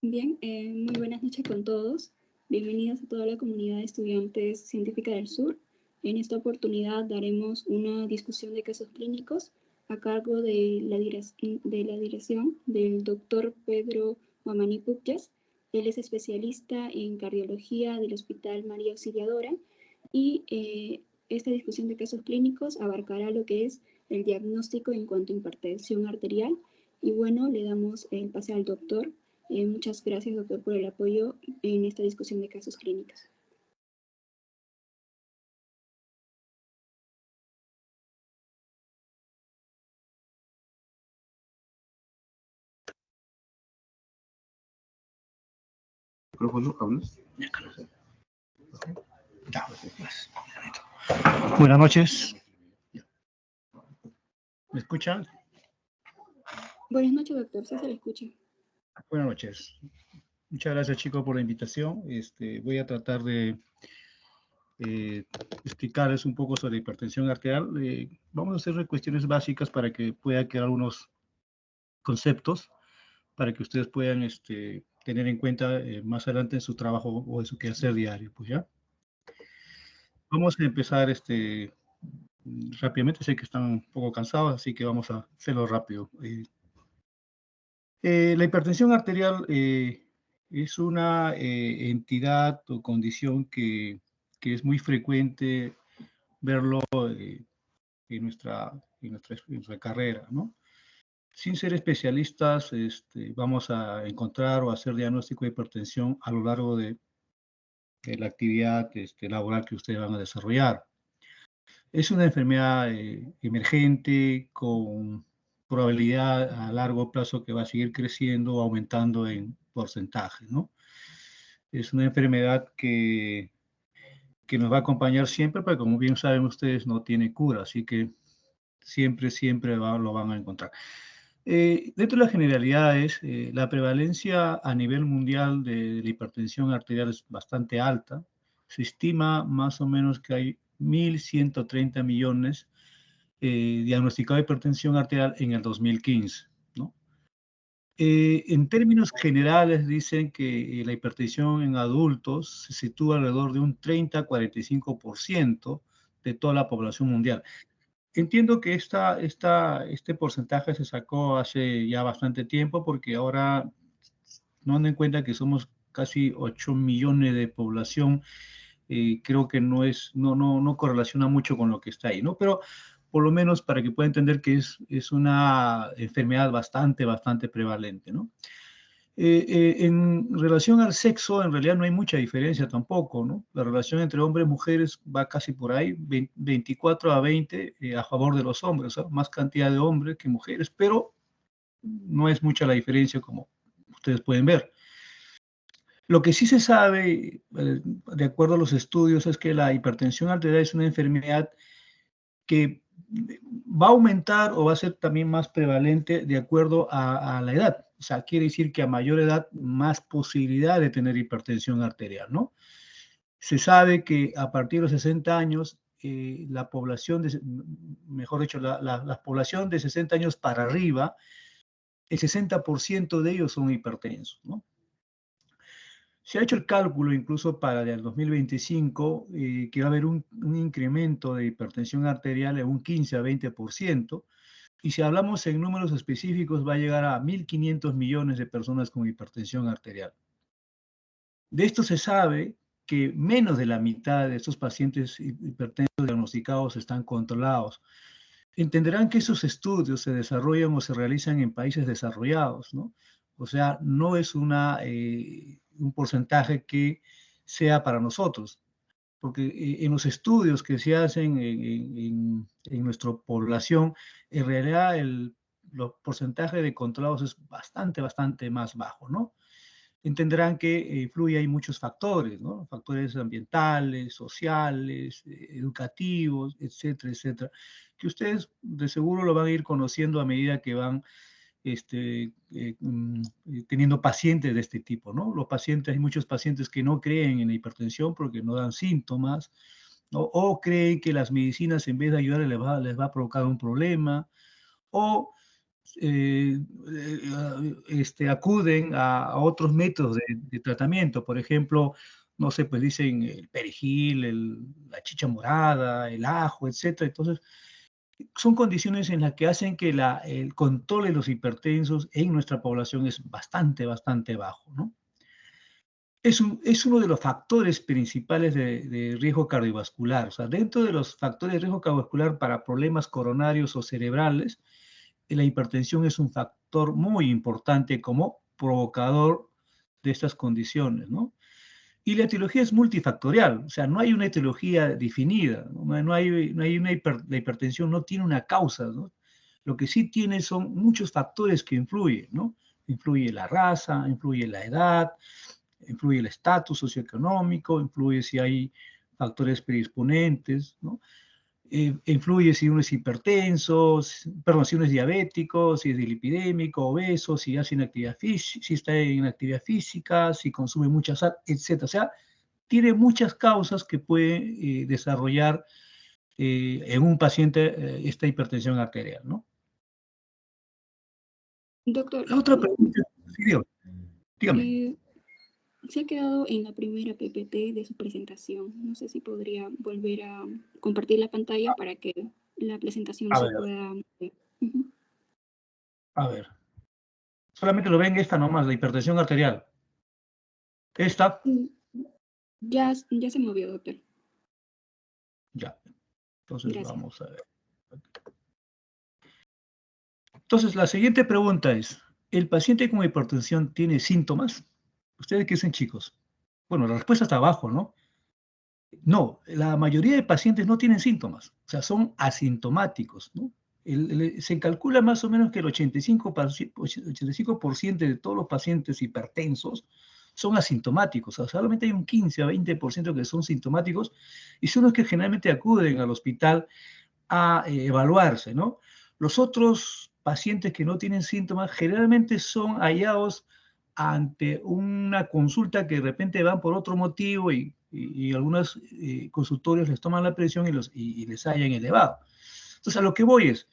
Bien, muy buenas noches con todos. Bienvenidos a toda la comunidad de estudiantes científica del sur. En esta oportunidad daremos una discusión de casos clínicos a cargo de la dirección del doctor Pedro Mamani Pupyas. Él es especialista en cardiología del Hospital María Auxiliadora y esta discusión de casos clínicos abarcará lo que es el diagnóstico en cuanto a hipertensión arterial. Y bueno, le damos el pase al doctor. Muchas gracias, doctor, por el apoyo en esta discusión de casos clínicos. Buenas noches. ¿Me escuchan? Buenas noches, doctor. Sí se le escucha. Buenas noches. Muchas gracias, chicos, por la invitación. Voy a tratar de explicarles un poco sobre hipertensión arterial. Vamos a hacer cuestiones básicas para que pueda quedar algunos conceptos para que ustedes puedan tener en cuenta más adelante en su trabajo o en su quehacer diario. Pues ya. Vamos a empezar rápidamente. Sé que están un poco cansados, así que vamos a hacerlo rápido. La hipertensión arterial es una entidad o condición que es muy frecuente verlo en nuestra carrera, ¿no? Sin ser especialistas, vamos a encontrar o hacer diagnóstico de hipertensión a lo largo de la actividad laboral que ustedes van a desarrollar. Es una enfermedad emergente con probabilidad a largo plazo que va a seguir creciendo o aumentando en porcentaje, ¿no? Es una enfermedad que nos va a acompañar siempre, pero como bien saben ustedes, no tiene cura, así que siempre lo van a encontrar. Dentro de las generalidades, la prevalencia a nivel mundial de la hipertensión arterial es bastante alta. Se estima más o menos que hay 1.130 millones diagnosticados de hipertensión arterial en el 2015, ¿no? En términos generales, dicen que la hipertensión en adultos se sitúa alrededor de un 30-45% de toda la población mundial. Entiendo que este porcentaje se sacó hace ya bastante tiempo porque ahora, tomando en cuenta que somos casi 8 millones de población, creo que no correlaciona mucho con lo que está ahí, ¿no? Pero por lo menos para que pueda entender que es una enfermedad bastante prevalente, ¿no? En relación al sexo, en realidad no hay mucha diferencia tampoco, ¿no? La relación entre hombres y mujeres va casi por ahí, 24-20 a favor de los hombres, ¿sabes? Más cantidad de hombres que mujeres, pero no es mucha la diferencia como ustedes pueden ver. Lo que sí se sabe, de acuerdo a los estudios, es que la hipertensión arterial es una enfermedad que va a aumentar o va a ser también más prevalente de acuerdo a la edad. O sea, quiere decir que a mayor edad, más posibilidad de tener hipertensión arterial, ¿no? Se sabe que a partir de los 60 años, la población, mejor dicho, la población de 60 años para arriba, el 60% de ellos son hipertensos, ¿no? Se ha hecho el cálculo incluso para el 2025 que va a haber un incremento de hipertensión arterial de un 15-20%, y si hablamos en números específicos va a llegar a 1.500 millones de personas con hipertensión arterial. De esto se sabe que menos de la mitad de estos pacientes hipertensos diagnosticados están controlados. Entenderán que esos estudios se desarrollan o se realizan en países desarrollados, ¿no? O sea, no es un porcentaje que sea para nosotros, porque en los estudios que se hacen en nuestra población, en realidad los porcentajes de controlados es bastante más bajo, ¿no? Entenderán que influye hay muchos factores, ¿no? Factores ambientales, sociales, educativos, etcétera, que ustedes de seguro lo van a ir conociendo a medida que van teniendo pacientes de este tipo, ¿no? Hay muchos pacientes que no creen en la hipertensión porque no dan síntomas, ¿no? O creen que las medicinas en vez de ayudar les va a provocar un problema, o acuden a otros métodos de tratamiento. Por ejemplo, no sé, pues dicen el perejil, la chicha morada, el ajo, etcétera. Entonces, son condiciones en las que hacen que el control de los hipertensos en nuestra población es bastante, bastante bajo, ¿no? Es uno de los factores principales de riesgo cardiovascular. O sea, dentro de los factores de riesgo cardiovascular para problemas coronarios o cerebrales, la hipertensión es un factor muy importante como provocador de estas condiciones, ¿no? Y la etiología es multifactorial, o sea, no hay una etiología definida, la hipertensión no tiene una causa, ¿no? Lo que sí tiene son muchos factores que influyen, ¿no? Influye la raza, influye la edad, influye el estatus socioeconómico, influye si hay factores predisponentes, ¿no? Influye si uno es hipertenso, perdón, si uno es diabético, si es dilipidémico, obeso, si hace inactividad física, si está en actividad física, si consume mucha sal, etc. O sea, tiene muchas causas que puede desarrollar en un paciente esta hipertensión arterial, ¿no? Doctor, La otra pregunta, sí, dígame. Se ha quedado en la primera PPT de su presentación. No sé si podría volver a compartir la pantalla para que la presentación A se ver, pueda ver. Uh-huh. a ver. Solamente lo ven esta nomás, la hipertensión arterial. Esta. Ya se movió, doctor. Ya. Entonces Gracias. vamos a ver. Entonces, la siguiente pregunta es, ¿el paciente con hipertensión tiene síntomas? ¿Ustedes qué dicen, chicos? Bueno, la respuesta está abajo, ¿no? No, la mayoría de pacientes no tienen síntomas, o sea, son asintomáticos, ¿no? Se calcula más o menos que el 85% de todos los pacientes hipertensos son asintomáticos, o sea, solamente hay un 15 a 20% que son sintomáticos y son los que generalmente acuden al hospital a evaluarse, ¿no? Los otros pacientes que no tienen síntomas generalmente son hallados ante una consulta que de repente van por otro motivo y algunos consultorios les toman la presión y les hayan elevado. Entonces, a lo que voy es,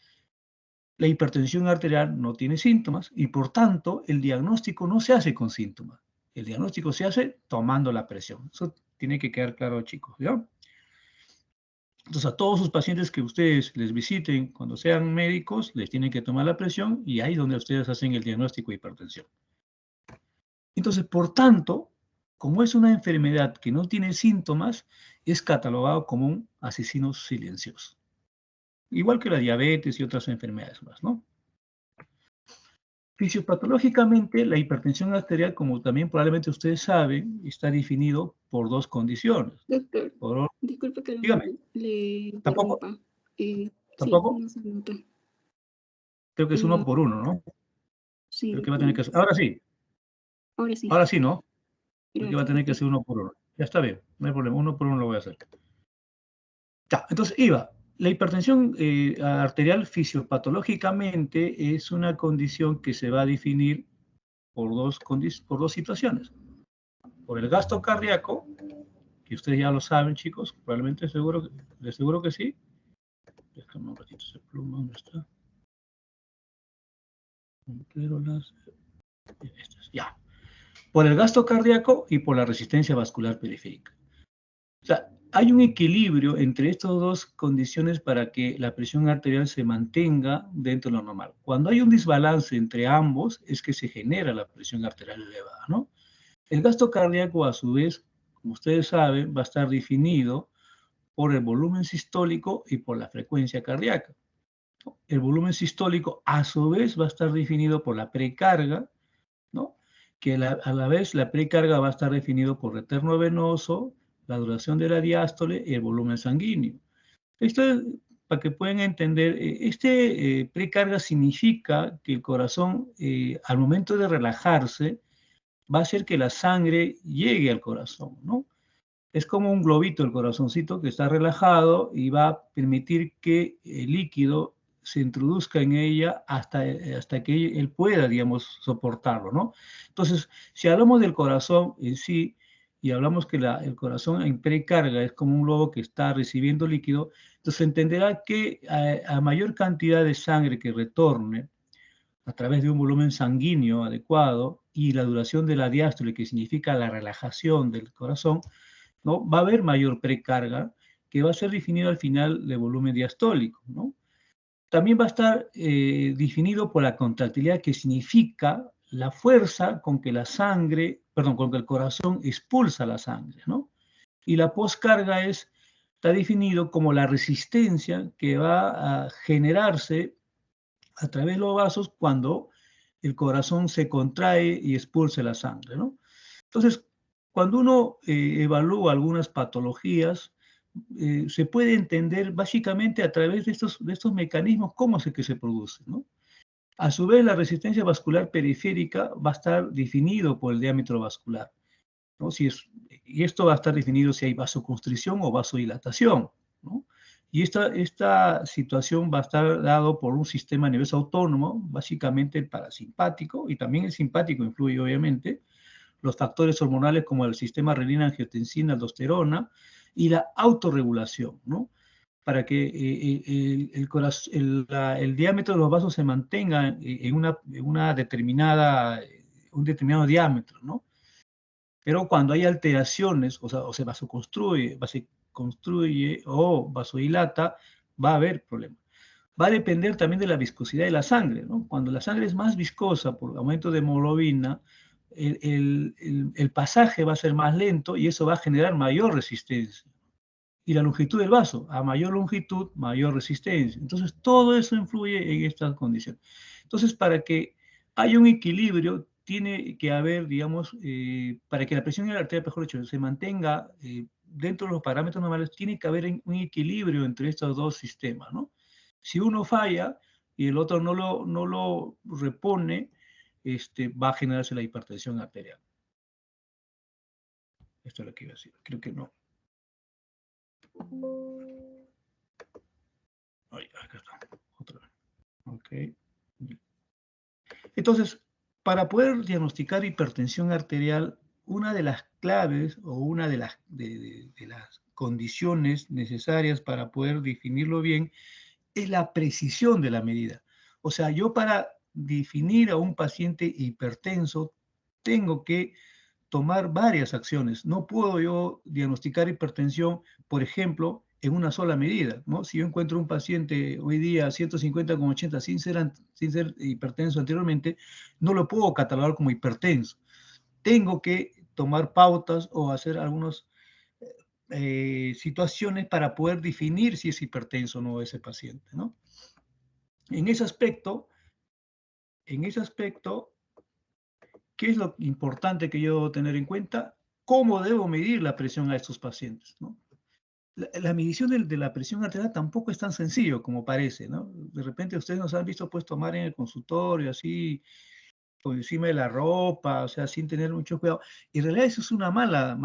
la hipertensión arterial no tiene síntomas y por tanto el diagnóstico no se hace con síntomas. El diagnóstico se hace tomando la presión. Eso tiene que quedar claro, chicos, ¿ya? Entonces, a todos sus pacientes que ustedes les visiten cuando sean médicos, les tienen que tomar la presión y ahí es donde ustedes hacen el diagnóstico de hipertensión. Entonces, por tanto, como es una enfermedad que no tiene síntomas, es catalogado como un asesino silencioso. Igual que la diabetes y otras enfermedades más, ¿no? Fisiopatológicamente, la hipertensión arterial, como también probablemente ustedes saben, está definido por dos condiciones. Doctor, disculpe que Dígame, le ¿tampoco? interrumpa. Sí, ¿Tampoco? no se nota. Creo que es uno por uno, ¿no? Creo Sí, que va a tener que hacer. Ahora sí. ahora sí. Ahora sí, ¿no? Creo que va a Gracias, tener que doctor. hacer uno por uno. Ya está bien, no hay problema, uno por uno lo voy a hacer. Ya, entonces, Iva, la hipertensión arterial fisiopatológicamente es una condición que se va a definir por dos situaciones. Por el gasto cardíaco, que ustedes ya lo saben, chicos, probablemente de seguro que sí. Déjame un ratito ese pluma, ¿dónde está? Ya. Por el gasto cardíaco y por la resistencia vascular periférica. O sea, hay un equilibrio entre estas dos condiciones para que la presión arterial se mantenga dentro de lo normal. Cuando hay un desbalance entre ambos, es que se genera la presión arterial elevada, ¿no? El gasto cardíaco, a su vez, como ustedes saben, va a estar definido por el volumen sistólico y por la frecuencia cardíaca. El volumen sistólico, a su vez, va a estar definido por la precarga, ¿no? Que a la vez la precarga va a estar definido por retorno venoso, la duración de la diástole y el volumen sanguíneo. Esto es para que puedan entender, precarga significa que el corazón, al momento de relajarse, va a hacer que la sangre llegue al corazón, ¿no? Es como un globito el corazoncito que está relajado y va a permitir que el líquido se introduzca en ella hasta que él pueda, digamos, soportarlo, ¿no? Entonces, si hablamos del corazón en sí y hablamos que el corazón en precarga es como un globo que está recibiendo líquido, entonces entenderá que a mayor cantidad de sangre que retorne a través de un volumen sanguíneo adecuado y la duración de la diástole, que significa la relajación del corazón, ¿no? Va a haber mayor precarga que va a ser definido al final del volumen diastólico, ¿no? También va a estar definido por la contractilidad, que significa la fuerza con que la sangre, perdón, con que el corazón expulsa la sangre, ¿no? Y la poscarga está definido como la resistencia que va a generarse a través de los vasos cuando el corazón se contrae y expulsa la sangre, ¿no? Entonces, cuando uno evalúa algunas patologías, se puede entender básicamente a través de estos mecanismos cómo es que se produce, ¿no? A su vez, la resistencia vascular periférica va a estar definido por el diámetro vascular, ¿no? Y esto va a estar definido si hay vasoconstricción o vasodilatación, ¿no? Y esta situación va a estar dado por un sistema nervioso autónomo, básicamente el parasimpático, y también el simpático influye obviamente, los factores hormonales como el sistema renina-angiotensina, aldosterona, y la autorregulación, ¿no? Para que el diámetro de los vasos se mantenga un determinado diámetro, ¿no? Pero cuando hay alteraciones, o se vasoconstruye o vasodilata, va a haber problemas. Va a depender también de la viscosidad de la sangre, ¿no? Cuando la sangre es más viscosa por aumento de hemoglobina, el pasaje va a ser más lento y eso va a generar mayor resistencia. Y la longitud del vaso, a mayor longitud, mayor resistencia. Entonces, todo eso influye en estas condiciones. Entonces, para que haya un equilibrio, tiene que haber, digamos, para que la presión arterial, mejor dicho, se mantenga dentro de los parámetros normales, tiene que haber un equilibrio entre estos dos sistemas, ¿no? Si uno falla y el otro no lo repone, va a generarse la hipertensión arterial. Esto es lo que iba a decir. Creo que no. Ay, acá está. Otra vez. Ok. Entonces, para poder diagnosticar hipertensión arterial, una de las claves o una de las condiciones necesarias para poder definirlo bien es la precisión de la medida. O sea, yo para definir a un paciente hipertenso tengo que tomar varias acciones. No puedo yo diagnosticar hipertensión, por ejemplo, en una sola medida, ¿no? Si yo encuentro un paciente hoy día 150/80 sin ser hipertenso anteriormente, no lo puedo catalogar como hipertenso. Tengo que tomar pautas o hacer algunas situaciones para poder definir si es hipertenso o no ese paciente, ¿no? En ese aspecto, ¿qué es lo importante que yo debo tener en cuenta? ¿Cómo debo medir la presión a estos pacientes, ¿no? La medición de la presión arterial tampoco es tan sencillo como parece, ¿no? De repente ustedes nos han visto pues tomar en el consultorio así, por encima de la ropa, o sea, sin tener mucho cuidado. Y en realidad eso es una mala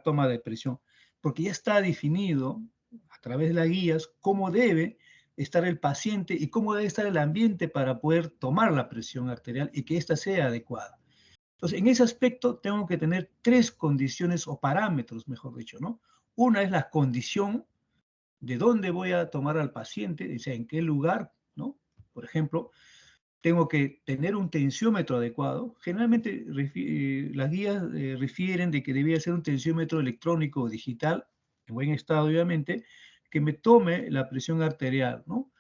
toma de presión, porque ya está definido a través de las guías cómo debe estar el paciente y cómo debe estar el ambiente para poder tomar la presión arterial y que ésta sea adecuada. Entonces, en ese aspecto tengo que tener tres condiciones o parámetros, mejor dicho, ¿no? Una es la condición de dónde voy a tomar al paciente, o sea, en qué lugar, ¿no? Por ejemplo, tengo que tener un tensiómetro adecuado. Generalmente las guías refieren de que debía ser un tensiómetro electrónico o digital, en buen estado obviamente, que me tome la presión arterial, ¿no?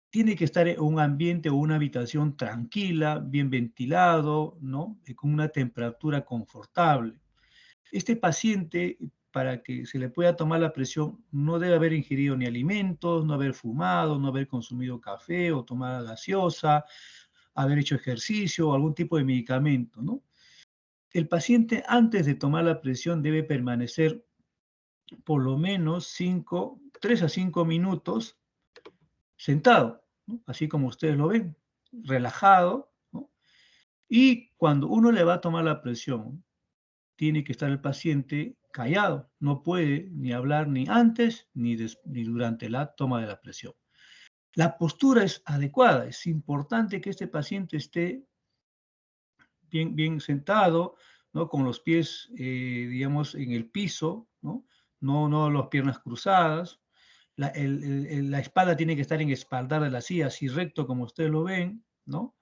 Tiene que estar en un ambiente o una habitación tranquila, bien ventilado, ¿no? Con una temperatura confortable. Este paciente, para que se le pueda tomar la presión, no debe haber ingerido ni alimentos, no haber fumado, no haber consumido café o tomada gaseosa, haber hecho ejercicio o algún tipo de medicamento, ¿no? El paciente antes de tomar la presión debe permanecer por lo menos 3 a 5 minutos sentado, ¿no? Así como ustedes lo ven, relajado, ¿no? Y cuando uno le va a tomar la presión, tiene que estar el paciente callado, no puede ni hablar ni antes ni durante la toma de la presión. La postura es adecuada, es importante que este paciente esté bien sentado, ¿no? Con los pies, digamos, en el piso, ¿no? No las piernas cruzadas. la espalda tiene que estar en espaldar de la silla, así recto como ustedes lo ven, ¿no?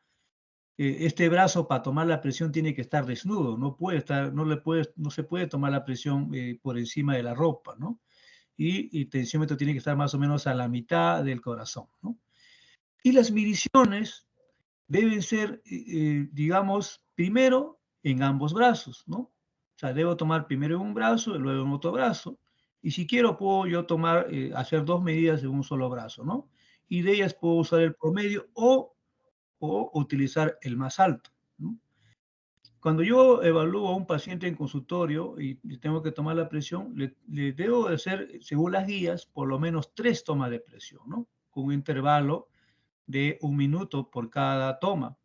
Este brazo para tomar la presión tiene que estar desnudo, no se puede tomar la presión por encima de la ropa, ¿no? Y el tensiómetro tiene que estar más o menos a la mitad del corazón, ¿no? Y las mediciones deben ser, digamos, primero en ambos brazos, ¿no? O sea, debo tomar primero en un brazo y luego en otro brazo. Y si quiero, puedo yo hacer 2 medidas en un solo brazo, ¿no? Y de ellas puedo usar el promedio o utilizar el más alto, ¿no? Cuando yo evalúo a un paciente en consultorio y tengo que tomar la presión, le debo de hacer, según las guías, por lo menos 3 tomas de presión, ¿no? Con un intervalo de 1 minuto por cada toma.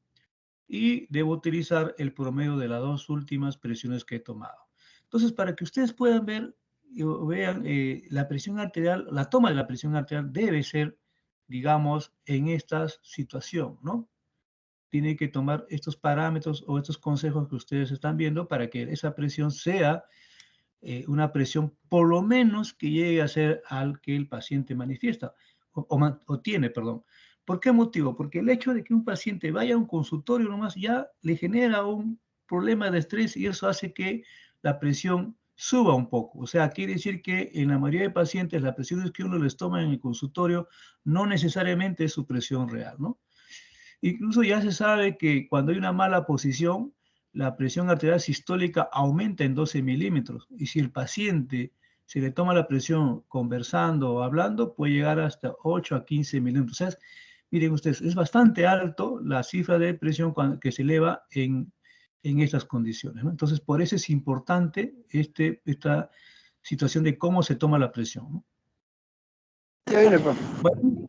Y debo utilizar el promedio de las 2 últimas presiones que he tomado. Entonces, para que ustedes puedan ver, vean, la presión arterial, la toma de la presión arterial debe ser, digamos, en esta situación, ¿no? Tiene que tomar estos parámetros o estos consejos que ustedes están viendo para que esa presión sea una presión por lo menos que llegue a ser al que el paciente manifiesta o tiene, perdón. ¿Por qué motivo? Porque el hecho de que un paciente vaya a un consultorio nomás ya le genera un problema de estrés y eso hace que la presión suba un poco. O sea, quiere decir que en la mayoría de pacientes la presión que uno les toma en el consultorio no necesariamente es su presión real, ¿no? Incluso ya se sabe que cuando hay una mala posición, la presión arterial sistólica aumenta en 12 milímetros. Y si el paciente se le toma la presión conversando o hablando, puede llegar hasta 8 a 15 milímetros. O sea, miren ustedes, es bastante alto la cifra de presión que se eleva en estas condiciones, ¿no? Entonces, por eso es importante esta situación de cómo se toma la presión, ¿no? Ya viene, profe. Bueno,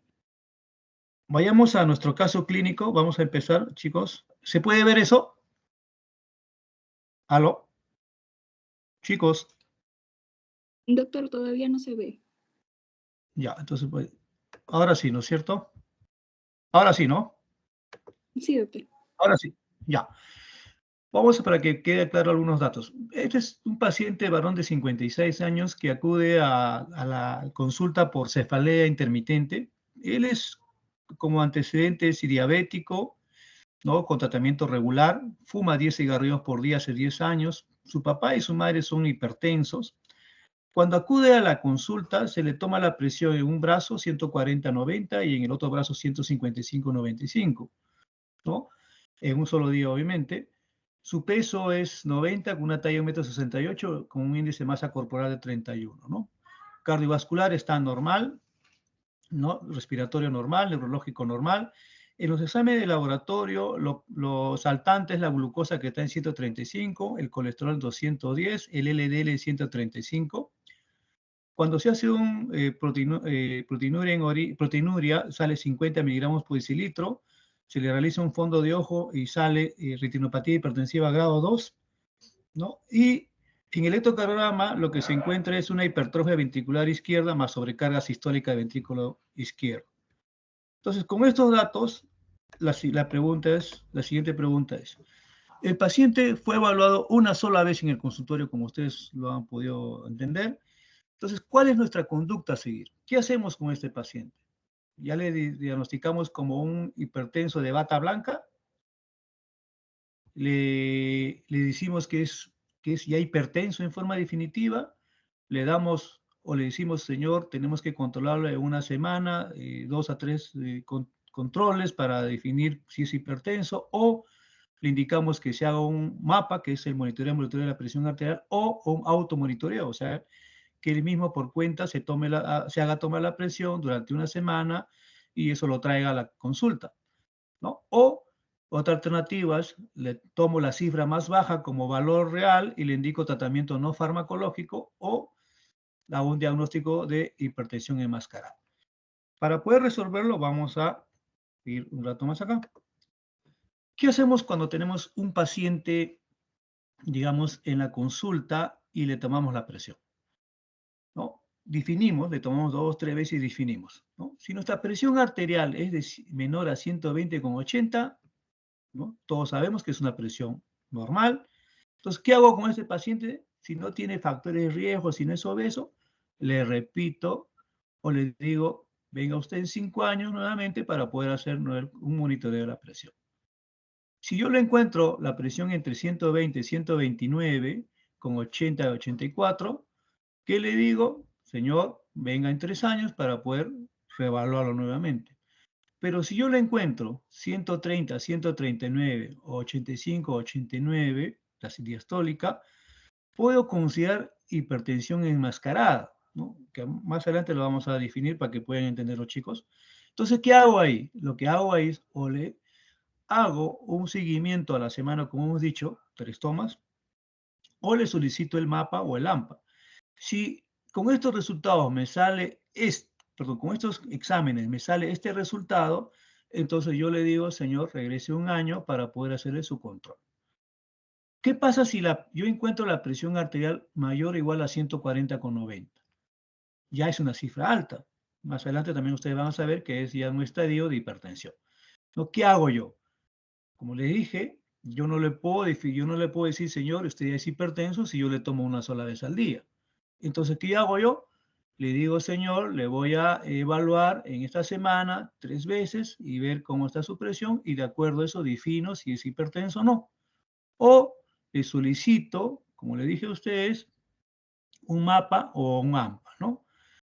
vayamos a nuestro caso clínico. Vamos a empezar, chicos. ¿Se puede ver eso? ¿Aló? Chicos, Doctor, todavía no se ve. ya, entonces, pues, ahora sí, ¿no es cierto? Ahora sí, ¿no? Sí, doctor. Ahora sí, ya. Vamos para que quede claro algunos datos. Este es un paciente varón de 56 años que acude a la consulta por cefalea intermitente. Él es como antecedentes diabético, ¿no? Con tratamiento regular, fuma 10 cigarrillos por día hace 10 años. Su papá y su madre son hipertensos. Cuando acude a la consulta, se le toma la presión en un brazo 140/90 y en el otro brazo 155/95, ¿no? En un solo día, obviamente. Su peso es 90 con una talla de 1,68 m con un índice de masa corporal de 31, ¿no? Cardiovascular está normal, ¿no? Respiratorio normal, neurológico normal. En los exámenes de laboratorio, lo saltante es la glucosa que está en 135, el colesterol 210, el LDL 135. Cuando se hace un proteinuria, sale 50 miligramos por decilitro, se le realiza un fondo de ojo y sale retinopatía hipertensiva grado 2, ¿no? Y en el electrocardiograma lo que se encuentra es una hipertrofia ventricular izquierda más sobrecarga sistólica del ventrículo izquierdo. Entonces, con estos datos, la siguiente pregunta es, el paciente fue evaluado una sola vez en el consultorio, como ustedes lo han podido entender. Entonces, ¿cuál es nuestra conducta a seguir? ¿Qué hacemos con este paciente? ¿Ya le diagnosticamos como un hipertenso de bata blanca? ¿Le decimos que es ya hipertenso en forma definitiva? ¿Le damos o le decimos, señor, tenemos que controlarlo en una semana, 2 a 3 controles para definir si es hipertenso? ¿O le indicamos que se haga un mapa, que es el monitoreo de la presión arterial, o un automonitoreo, o sea, que él mismo por cuenta se haga tomar la presión durante una semana y eso lo traiga a la consulta, ¿no? O otra alternativa es, le tomo la cifra más baja como valor real y le indico tratamiento no farmacológico o hago un diagnóstico de hipertensión enmascarada. Para poder resolverlo, vamos a ir un rato más acá. ¿Qué hacemos cuando tenemos un paciente, digamos, en la consulta y le tomamos la presión? ¿No? Definimos, le tomamos 2, 3 veces y definimos, ¿no? Si nuestra presión arterial es menor a 120/80, ¿no? Todos sabemos que es una presión normal. Entonces, ¿qué hago con este paciente? Si no tiene factores de riesgo, si no es obeso, le repito o le digo, venga usted en 5 años nuevamente para poder hacer un monitoreo de la presión. Si yo le encuentro la presión entre 120 y 129, con 80 y 84, ¿qué le digo? Señor, venga en 3 años para poder reevaluarlo nuevamente. Pero si yo le encuentro 130, 139, 85, 89, la diastólica, puedo considerar hipertensión enmascarada, ¿no? Que más adelante lo vamos a definir para que puedan entender los chicos. Entonces, ¿qué hago ahí? Lo que hago ahí es, o le hago un seguimiento a la semana, como hemos dicho, 3 tomas, o le solicito el mapa o el AMPA. Si con estos resultados me sale, con estos exámenes me sale este resultado, entonces yo le digo, señor, regrese un año para poder hacerle su control. ¿Qué pasa si yo encuentro la presión arterial mayor o igual a 140/90? Ya es una cifra alta. Más adelante también ustedes van a saber que es ya un estadio de hipertensión. ¿No? ¿Qué hago yo? Como le dije, yo no le puedo decir, señor, usted ya es hipertenso si yo le tomo una sola vez al día. Entonces, ¿qué hago yo? Le digo, señor, le voy a evaluar en esta semana 3 veces y ver cómo está su presión y de acuerdo a eso defino si es hipertenso o no. O le solicito, como le dije a ustedes, un mapa o un AMPA, ¿no?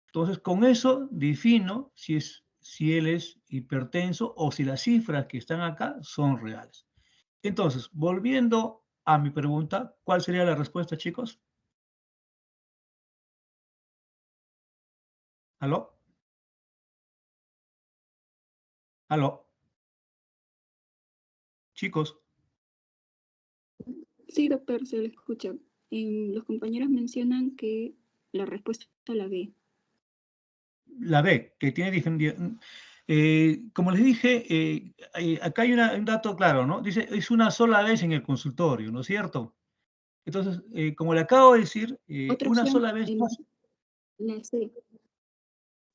Entonces, con eso defino si él es hipertenso o si las cifras que están acá son reales. Entonces, volviendo a mi pregunta, ¿cuál sería la respuesta, chicos? ¿Aló? ¿Aló? Chicos, Sí, doctor, se le escucha. Los compañeros mencionan que la respuesta es la B. la B, que tiene diferente... como les dije, acá hay un dato claro, ¿no? Dice, es una sola vez en el consultorio, ¿no es cierto? Entonces, como le acabo de decir, Otra una opción, sola vez la C.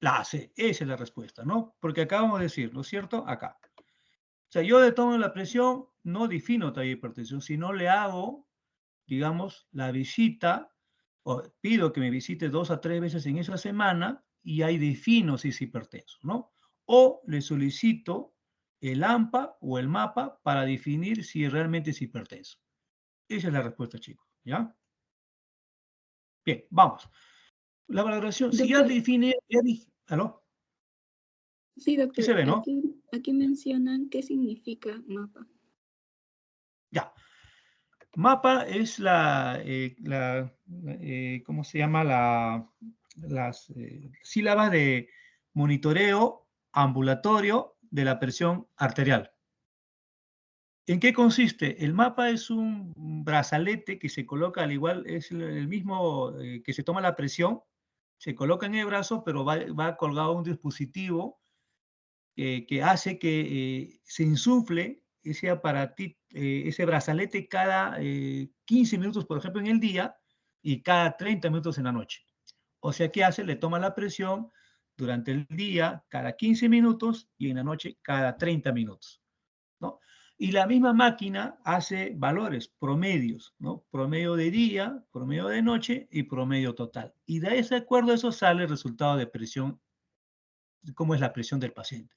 la hace. Esa es la respuesta, ¿no? Porque acabamos de decir, ¿no es cierto? Acá. O sea, yo de tomo la presión, no defino talla de hipertensión, sino le hago, digamos, la visita, o pido que me visite 2 a 3 veces en esa semana y ahí defino si es hipertenso, ¿no? O le solicito el AMPA o el MAPA para definir si realmente es hipertenso. Esa es la respuesta, chicos, ¿ya? Bien, vamos. La valoración, si ya Doctor, define, ¿aló? sí, ¿Sí doctor, se ve, no? aquí mencionan qué significa mapa. Ya. MAPA es ¿cómo se llama? Las sílabas de monitoreo ambulatorio de la presión arterial. ¿En qué consiste? El MAPA es un brazalete que se coloca al igual, es el mismo que se toma la presión, se coloca en el brazo, pero va colgado un dispositivo que hace que se insufle ese aparatito, ese brazalete cada 15 minutos, por ejemplo, en el día y cada 30 minutos en la noche. O sea, ¿qué hace? Le toma la presión durante el día cada 15 minutos y en la noche cada 30 minutos, ¿no? Y la misma máquina hace valores, promedios, ¿no? Promedio de día, promedio de noche y promedio total. Y de ese acuerdo a eso sale el resultado de presión, cómo es la presión del paciente.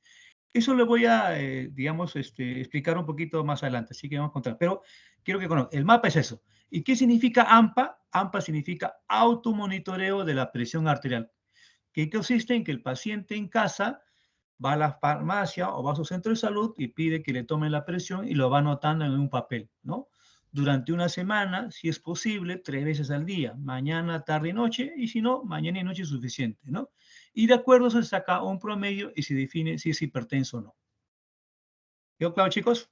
Eso lo voy a, digamos, explicar un poquito más adelante, así que vamos a contar. Pero quiero que conozcan, el mapa es eso. ¿Y qué significa AMPA? AMPA significa automonitoreo de la presión arterial, que consiste en que el paciente en casa va a la farmacia o va a su centro de salud y pide que le tomen la presión y lo va anotando en un papel, ¿no? Durante una semana, si es posible, 3 veces al día, mañana, tarde y noche, y si no, mañana y noche es suficiente, ¿no? Y de acuerdo se saca un promedio y se define si es hipertenso o no. ¿Quedó claro, chicos?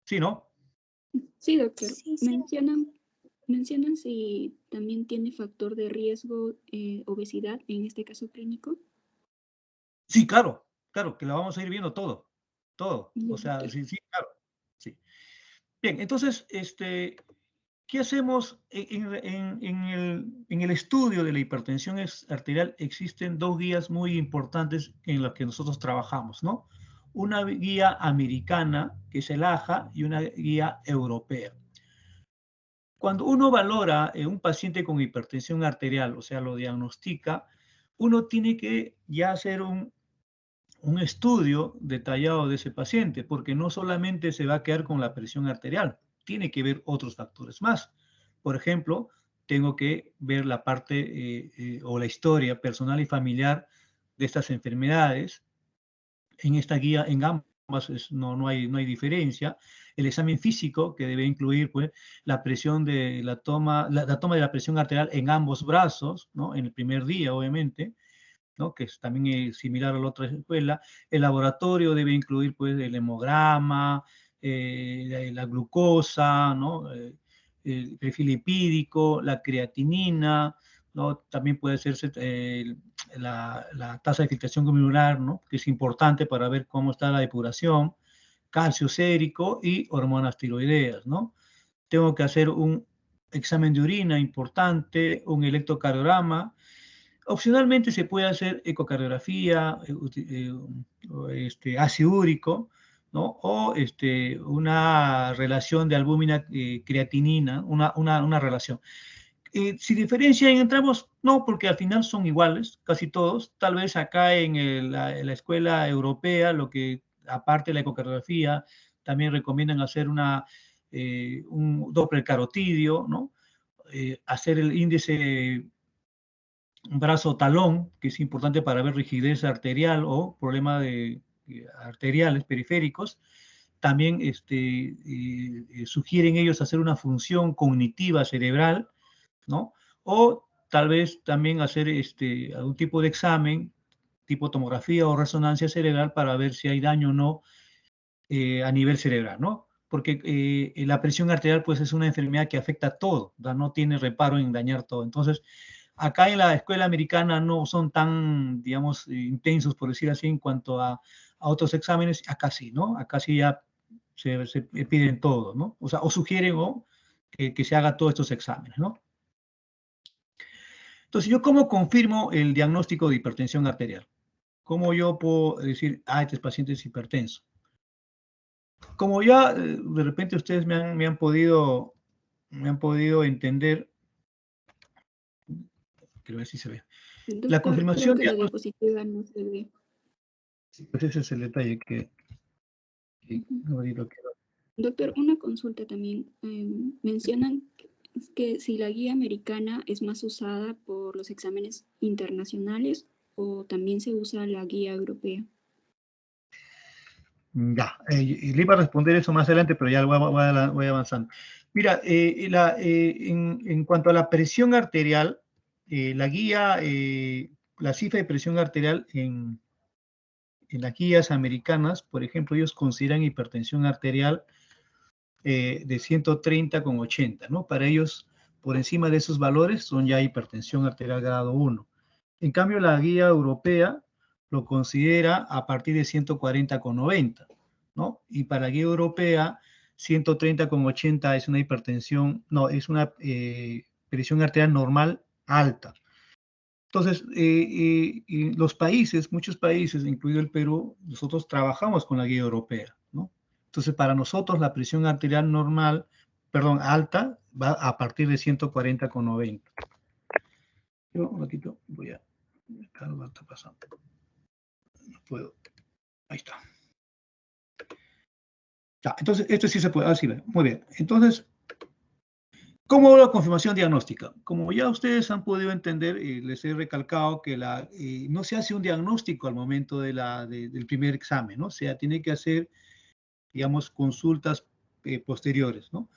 ¿Sí, no? Sí, doctor. Sí, sí. Mencionan si también tiene factor de riesgo obesidad en este caso clínico. Sí, claro, claro, que lo vamos a ir viendo todo, todo. O Bien, sea, doctor. sí, sí, claro, sí. Bien, entonces, ¿qué hacemos en el estudio de la hipertensión arterial? Existen 2 guías muy importantes en las que nosotros trabajamos, ¿no? Una guía americana, que es el AJA, y una guía europea. Cuando uno valora un paciente con hipertensión arterial, o sea, lo diagnostica, uno tiene que ya hacer un estudio detallado de ese paciente, porque no solamente se va a quedar con la presión arterial, tiene que ver otros factores más. Por ejemplo, tengo que ver la parte o la historia personal y familiar de estas enfermedades. En esta guía, en ambas, no hay diferencia. El examen físico, que debe incluir pues, la presión de la toma de la presión arterial en ambos brazos, ¿no? En el primer día, obviamente, ¿no? Que es también similar a la otra escuela. El laboratorio debe incluir pues, el hemograma, la glucosa, ¿no? El perfil lipídico, la creatinina, ¿no? También puede ser la tasa de filtración glomerular, ¿no? Que es importante para ver cómo está la depuración, calcio sérico y hormonas tiroideas, ¿no? Tengo que hacer un examen de orina importante, un electrocardiograma. Opcionalmente se puede hacer ecocardiografía, ácido úrico, ¿no? O una relación de albúmina creatinina, una relación. ¿Si diferencian entre ambos? No, porque al final son iguales, casi todos. Tal vez acá en la escuela europea, lo que aparte de la ecocardiografía, también recomiendan hacer un Doppler carotidio, ¿no? Hacer el índice brazo talón, que es importante para ver rigidez arterial o problemas arteriales periféricos. También sugieren ellos hacer una función cognitiva cerebral, ¿no? O tal vez también hacer algún tipo de examen, tipo tomografía o resonancia cerebral para ver si hay daño o no a nivel cerebral, ¿no? Porque la presión arterial pues es una enfermedad que afecta a todo, ¿verdad? No tiene reparo en dañar todo. Entonces, acá en la escuela americana no son tan, digamos, intensos, por decir así, en cuanto a otros exámenes. Acá sí, ¿no? Acá sí ya se piden todo, ¿no? O sea, o sugieren que se haga todos estos exámenes, ¿no? Entonces, ¿yo cómo confirmo el diagnóstico de hipertensión arterial? ¿Cómo yo puedo decir, este paciente es hipertenso? Como ya de repente ustedes me han podido entender, quiero ver si se ve. La Doctor, creo confirmación que la diagnóstica, diapositiva no se ve. pues ese es el detalle que no lo quiero. Doctor, una consulta también. Mencionan que si la guía americana es más usada por los exámenes internacionales o también se usa la guía europea. Ya, le iba a responder eso más adelante, pero ya voy avanzando. Mira, en cuanto a la presión arterial, la guía, la cifra de presión arterial en las guías americanas, por ejemplo, ellos consideran hipertensión arterial de 130/80, ¿no? Para ellos, por encima de esos valores, son ya hipertensión arterial grado 1. En cambio, la guía europea lo considera a partir de 140/90, ¿no? Y para la guía europea, 130/80 es una hipertensión, no, es una presión arterial normal alta. Entonces, los países, muchos países, incluido el Perú, nosotros trabajamos con la guía europea, ¿no? Entonces, para nosotros la presión arterial normal, perdón, alta, va a partir de 140/90. Yo un ratito voy a... Algo está pasando. No puedo. Ahí está. Ya, entonces, esto sí se puede. Así ve. Muy bien. Entonces, ¿cómo va la confirmación diagnóstica? Como ya ustedes han podido entender, les he recalcado que no se hace un diagnóstico al momento del primer examen, ¿no? O sea, tiene que hacer, digamos, consultas posteriores, ¿no?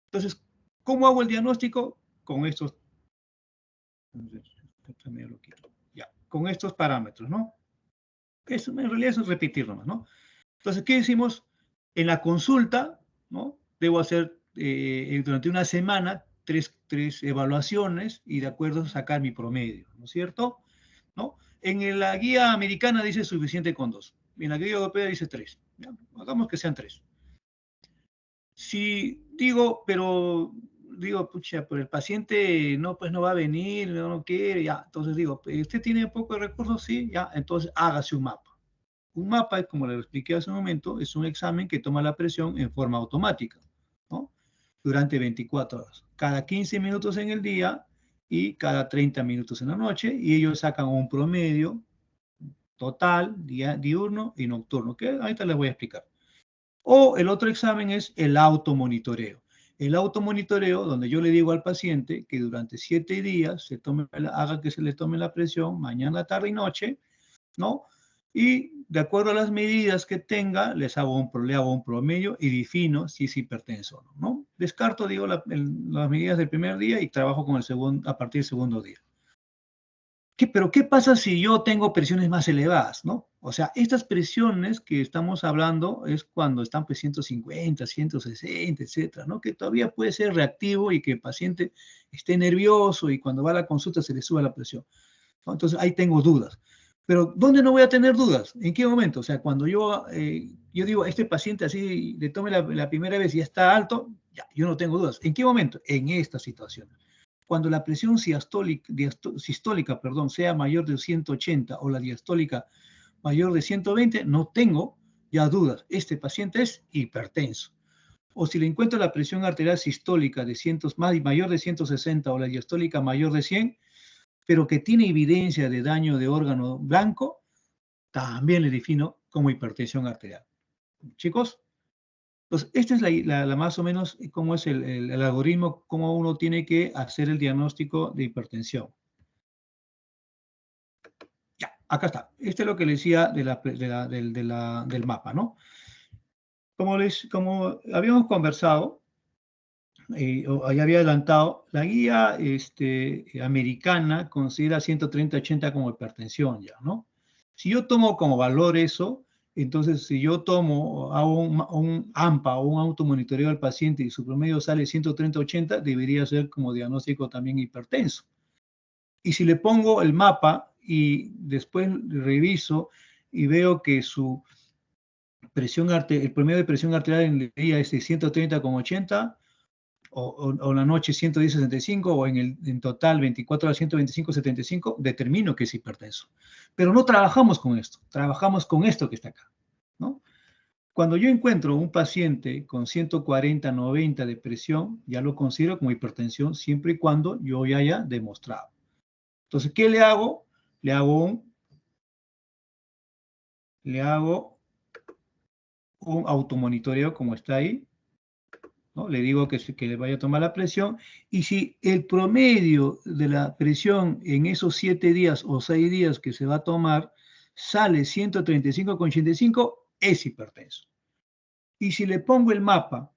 Entonces, ¿cómo hago el diagnóstico? Con estos, ya, con estos parámetros, ¿no? Eso, en realidad eso es repetir nomás, ¿no? Entonces, ¿qué decimos? En la consulta, ¿no? Debo hacer durante una semana tres evaluaciones y de acuerdo sacar mi promedio, ¿no es cierto? ¿No? En la guía americana dice suficiente con 2. En la guía europea dice 3. ¿Ya? Hagamos que sean 3. Si digo, pucha, pero el paciente no, pues no va a venir, no quiere, ya. Entonces digo, ¿usted tiene poco de recursos? Sí, ya. Entonces hágase un mapa. Un mapa, como le expliqué hace un momento, es un examen que toma la presión en forma automática, ¿no? Durante 24 horas. Cada 15 minutos en el día, y cada 30 minutos en la noche, y ellos sacan un promedio total, diurno y nocturno, que ahorita les voy a explicar. O el otro examen es el automonitoreo. El automonitoreo, donde yo le digo al paciente que durante 7 días haga que se le tome la presión mañana, tarde y noche, ¿no? Y de acuerdo a las medidas que tenga, le hago un promedio y defino si es hipertenso o no, ¿no? Descarto, digo, las medidas del primer día y trabajo con el segundo, a partir del segundo día. Pero ¿qué pasa si yo tengo presiones más elevadas, ¿no? O sea, estas presiones que estamos hablando es cuando están pues 150, 160, etcétera, ¿no? Que todavía puede ser reactivo y que el paciente esté nervioso y cuando va a la consulta se le sube la presión, ¿no? Entonces ahí tengo dudas. Pero ¿dónde no voy a tener dudas? ¿En qué momento? O sea, cuando yo digo, este paciente así le tome la primera vez y ya está alto, ya, yo no tengo dudas. ¿En qué momento? En esta situación. Cuando la presión sistólica, sea mayor de 180 o la diastólica mayor de 120, no tengo ya dudas. Este paciente es hipertenso. O si le encuentro la presión arterial sistólica mayor de 160 o la diastólica mayor de 100, pero que tiene evidencia de daño de órgano blanco, también le defino como hipertensión arterial. Chicos, pues esta es la más o menos cómo es el algoritmo, cómo uno tiene que hacer el diagnóstico de hipertensión. Ya, acá está. Este es lo que le decía del mapa, ¿no? Como habíamos conversado, o ya había adelantado, la guía americana considera 130-80 como hipertensión ya, ¿no? Si yo tomo como valor eso, entonces si yo hago un AMPA o un automonitoreo del paciente y su promedio sale 130-80, debería ser como diagnóstico también hipertenso. Y si le pongo el mapa y después reviso y veo que su el promedio de presión arterial en el día es de 130,80, o en la noche 110,65, o en total 24 horas 125,75, determino que es hipertenso. Pero no trabajamos con esto, trabajamos con esto que está acá, ¿no? Cuando yo encuentro un paciente con 140-90 de presión, ya lo considero como hipertensión siempre y cuando yo ya haya demostrado. Entonces, ¿qué le hago? Le hago un automonitoreo como está ahí, ¿no? Le digo que le vaya a tomar la presión, y si el promedio de la presión en esos 7 días o 6 días que se va a tomar sale 135,85, es hipertenso. Y si le pongo el mapa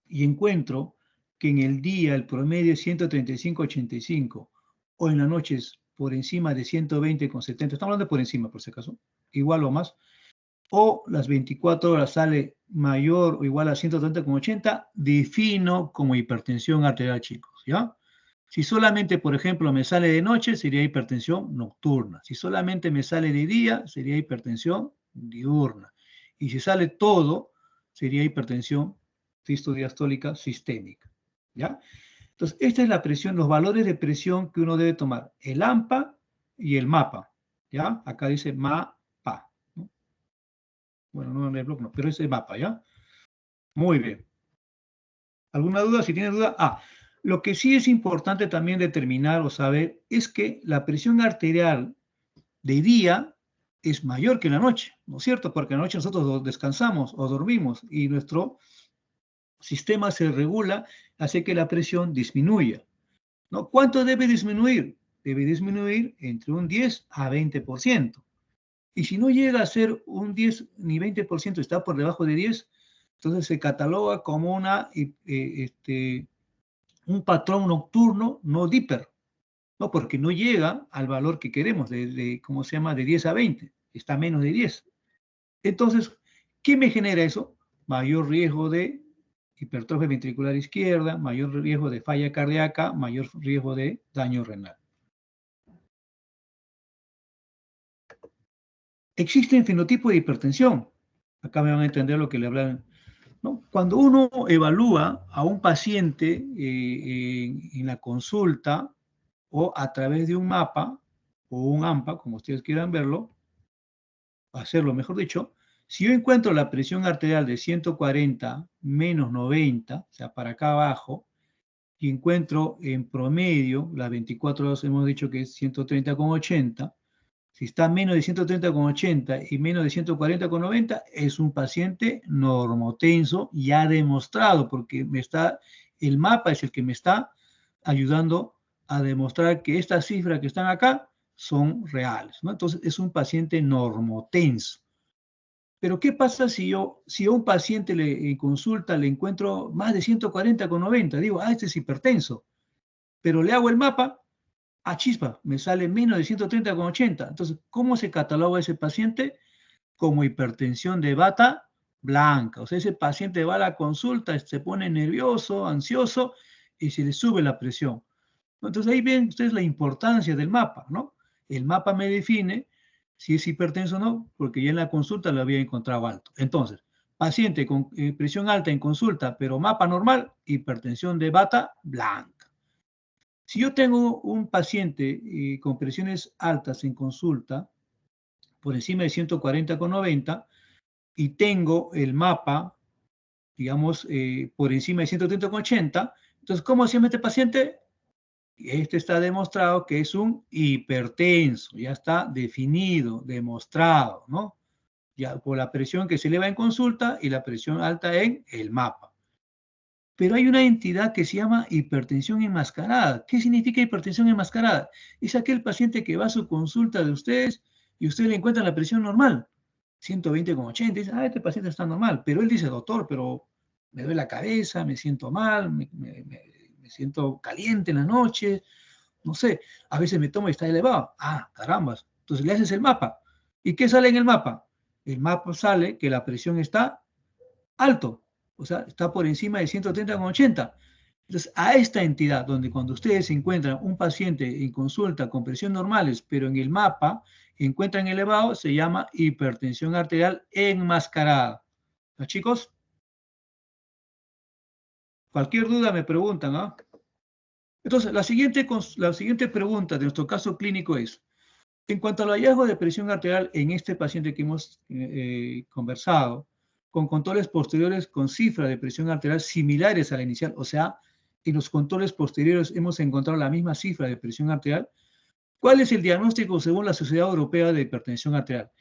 y encuentro que en el día el promedio es 135,85 o en las noches por encima de 120,70, estamos hablando de por encima por si acaso, igual o más, o las 24 horas sale mayor o igual a 130,80, defino como hipertensión arterial, chicos, ¿ya? Si solamente, por ejemplo, me sale de noche, sería hipertensión nocturna. Si solamente me sale de día, sería hipertensión diurna. Y si sale todo, sería hipertensión sistodiastólica sistémica, ¿ya? Entonces, esta es la presión, los valores de presión que uno debe tomar, el AMPA y el MAPA, ¿ya? Acá dice MAPA. Bueno, no en el blog, no, pero ese mapa, ¿ya? Muy bien. ¿Alguna duda? Si tiene duda. Lo que sí es importante también determinar o saber es que la presión arterial de día es mayor que en la noche, ¿no es cierto? Porque en la noche nosotros descansamos o dormimos y nuestro sistema se regula, hace que la presión disminuya, ¿no? ¿Cuánto debe disminuir? Debe disminuir entre un 10 a 20%. Y si no llega a ser un 10 ni 20%, está por debajo de 10, entonces se cataloga como un patrón nocturno no DIPER, ¿no? Porque no llega al valor que queremos, ¿cómo se llama? De 10 a 20, está menos de 10. Entonces, ¿qué me genera eso? Mayor riesgo de hipertrofia ventricular izquierda, mayor riesgo de falla cardíaca, mayor riesgo de daño renal. Existen fenotipos de hipertensión. Acá me van a entender lo que le hablan, ¿no? Cuando uno evalúa a un paciente en la consulta o a través de un mapa o un AMPA, como ustedes quieran verlo, hacerlo mejor dicho, si yo encuentro la presión arterial de 140 menos 90, o sea, para acá abajo, y encuentro en promedio, las 24 horas hemos dicho que es 130,80, si está menos de 130,80 y menos de 140,90, es un paciente normotenso ya demostrado, porque el mapa es el que me está ayudando a demostrar que estas cifras que están acá son reales, ¿no? Entonces, es un paciente normotenso. Pero, ¿qué pasa si a un paciente en consulta le encuentro más de 140,90? Digo, este es hipertenso, pero le hago el mapa, chispa, me sale menos de 130,80. Entonces, ¿cómo se cataloga ese paciente? Como hipertensión de bata blanca. O sea, ese paciente va a la consulta, se pone nervioso, ansioso y se le sube la presión. Entonces, ahí ven ustedes la importancia del mapa, ¿no? El mapa me define si es hipertenso o no, porque ya en la consulta lo había encontrado alto. Entonces, paciente con presión alta en consulta, pero mapa normal, hipertensión de bata blanca. Si yo tengo un paciente con presiones altas en consulta, por encima de 140,90, y tengo el mapa, digamos, por encima de 130,80, entonces, ¿cómo se llama este paciente? Este está demostrado que es un hipertenso, ya está definido, demostrado, ¿no? Ya por la presión que se eleva en consulta y la presión alta en el mapa. Pero hay una entidad que se llama hipertensión enmascarada. ¿Qué significa hipertensión enmascarada? Es aquel paciente que va a su consulta de ustedes y ustedes le encuentran la presión normal, 120,80. Dice, este paciente está normal. Pero él dice, doctor, pero me duele la cabeza, me siento mal, me siento caliente en la noche, no sé, a veces me tomo y está elevado. Caramba. Entonces le haces el mapa. ¿Y qué sale en el mapa? El mapa sale que la presión está alto. O sea, está por encima de 130,80. Entonces, a esta entidad, donde cuando ustedes encuentran un paciente en consulta con presión normales, pero en el mapa encuentran elevado, se llama hipertensión arterial enmascarada. ¿No, chicos? Cualquier duda me preguntan, ¿ah? Entonces, la siguiente pregunta de nuestro caso clínico es, en cuanto al hallazgo de presión arterial en este paciente que hemos conversado, con controles posteriores con cifras de presión arterial similares a la inicial, o sea, en los controles posteriores hemos encontrado la misma cifra de presión arterial, ¿cuál es el diagnóstico según la Sociedad Europea de Hipertensión Arterial?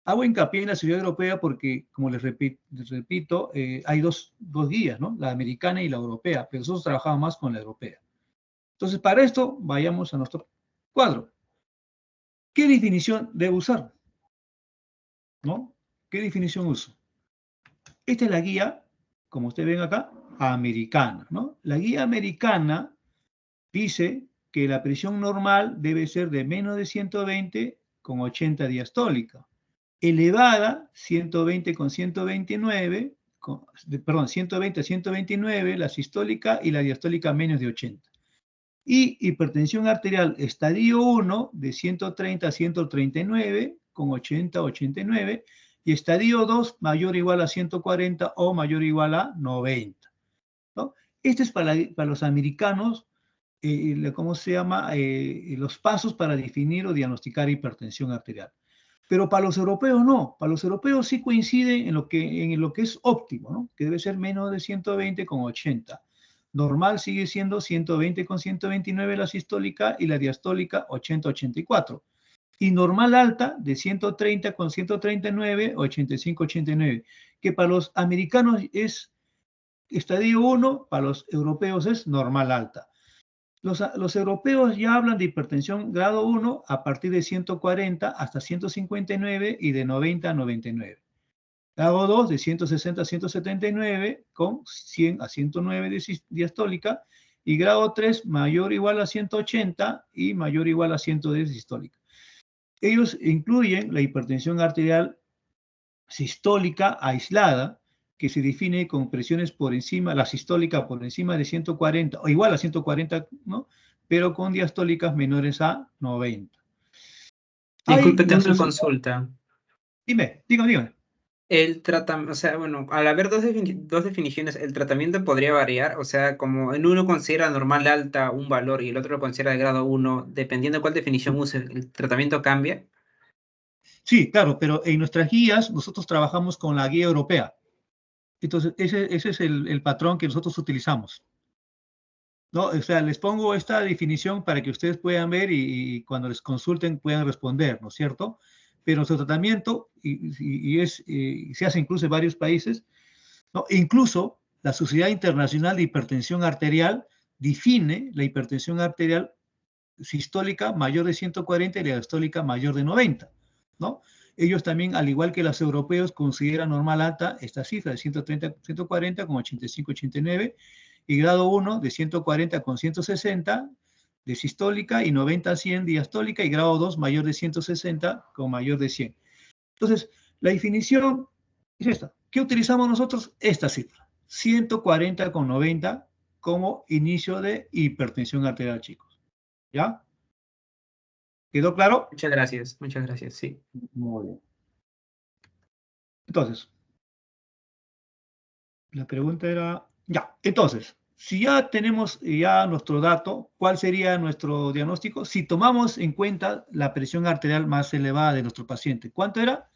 Hago hincapié en la Sociedad Europea porque, como les repito, hay dos guías, ¿no? La americana y la europea, pero nosotros trabajamos más con la europea. Entonces, para esto, vayamos a nuestro cuadro. ¿Qué definición debo usar? ¿No? ¿Qué definición uso? Esta es la guía, como ustedes ven acá, americana, ¿no? La guía americana dice que la presión normal debe ser de menos de 120 con 80 diastólica. Elevada, 120 con 129, perdón, 120 a 129, la sistólica y la diastólica menos de 80. Y hipertensión arterial estadio 1 de 130 a 139 con 80 a 89 y estadio 2 mayor o igual a 140 o mayor o igual a 90. ¿No? Este es para los americanos, ¿cómo se llama? Los pasos para definir o diagnosticar hipertensión arterial. Pero para los europeos no, para los europeos sí coincide en lo que es óptimo, ¿no? Que debe ser menos de 120 con 80. Normal sigue siendo 120 con 129 la sistólica y la diastólica 80-84. Y normal alta de 130 con 139, 85-89. Que para los americanos es estadio 1, para los europeos es normal alta. Los europeos ya hablan de hipertensión grado 1 a partir de 140 hasta 159 y de 90 a 99. Grado 2 de 160 a 179 con 100 a 109 de diastólica y grado 3 mayor o igual a 180 y mayor o igual a 110 de sistólica. Ellos incluyen la hipertensión arterial sistólica aislada, que se define con presiones por encima, la sistólica por encima de 140 o igual a 140, ¿no? Pero con diastólicas menores a 90. Disculpe, tengo una consulta. Dígame. El tratamiento, o sea, bueno, al haber dos definiciones, el tratamiento podría variar, o sea, como en uno considera normal alta un valor y el otro lo considera de grado 1, dependiendo de cuál definición use, ¿el tratamiento cambia? Sí, claro, pero en nuestras guías nosotros trabajamos con la guía europea. Entonces, ese es el patrón que nosotros utilizamos. ¿no? O sea, les pongo esta definición para que ustedes puedan ver y cuando les consulten puedan responder, ¿no es cierto? Pero nuestro tratamiento, se hace incluso en varios países, ¿no? E incluso la Sociedad Internacional de Hipertensión Arterial define la hipertensión arterial sistólica mayor de 140 y la diastólica mayor de 90, ¿no? Ellos también, al igual que los europeos, consideran normal alta esta cifra de 130 140 con 85, 89, y grado 1 de 140 con 160 de sistólica y 90 a 100 diastólica, y grado 2 mayor de 160 con mayor de 100. Entonces, la definición es esta. ¿Qué utilizamos nosotros? Esta cifra, 140 con 90 como inicio de hipertensión arterial, chicos. ¿Ya? ¿Quedó claro? muchas gracias, sí. Muy bien. Entonces, la pregunta era, ya, entonces, si ya tenemos ya nuestro dato, ¿cuál sería nuestro diagnóstico? Si tomamos en cuenta la presión arterial más elevada de nuestro paciente, ¿cuánto era?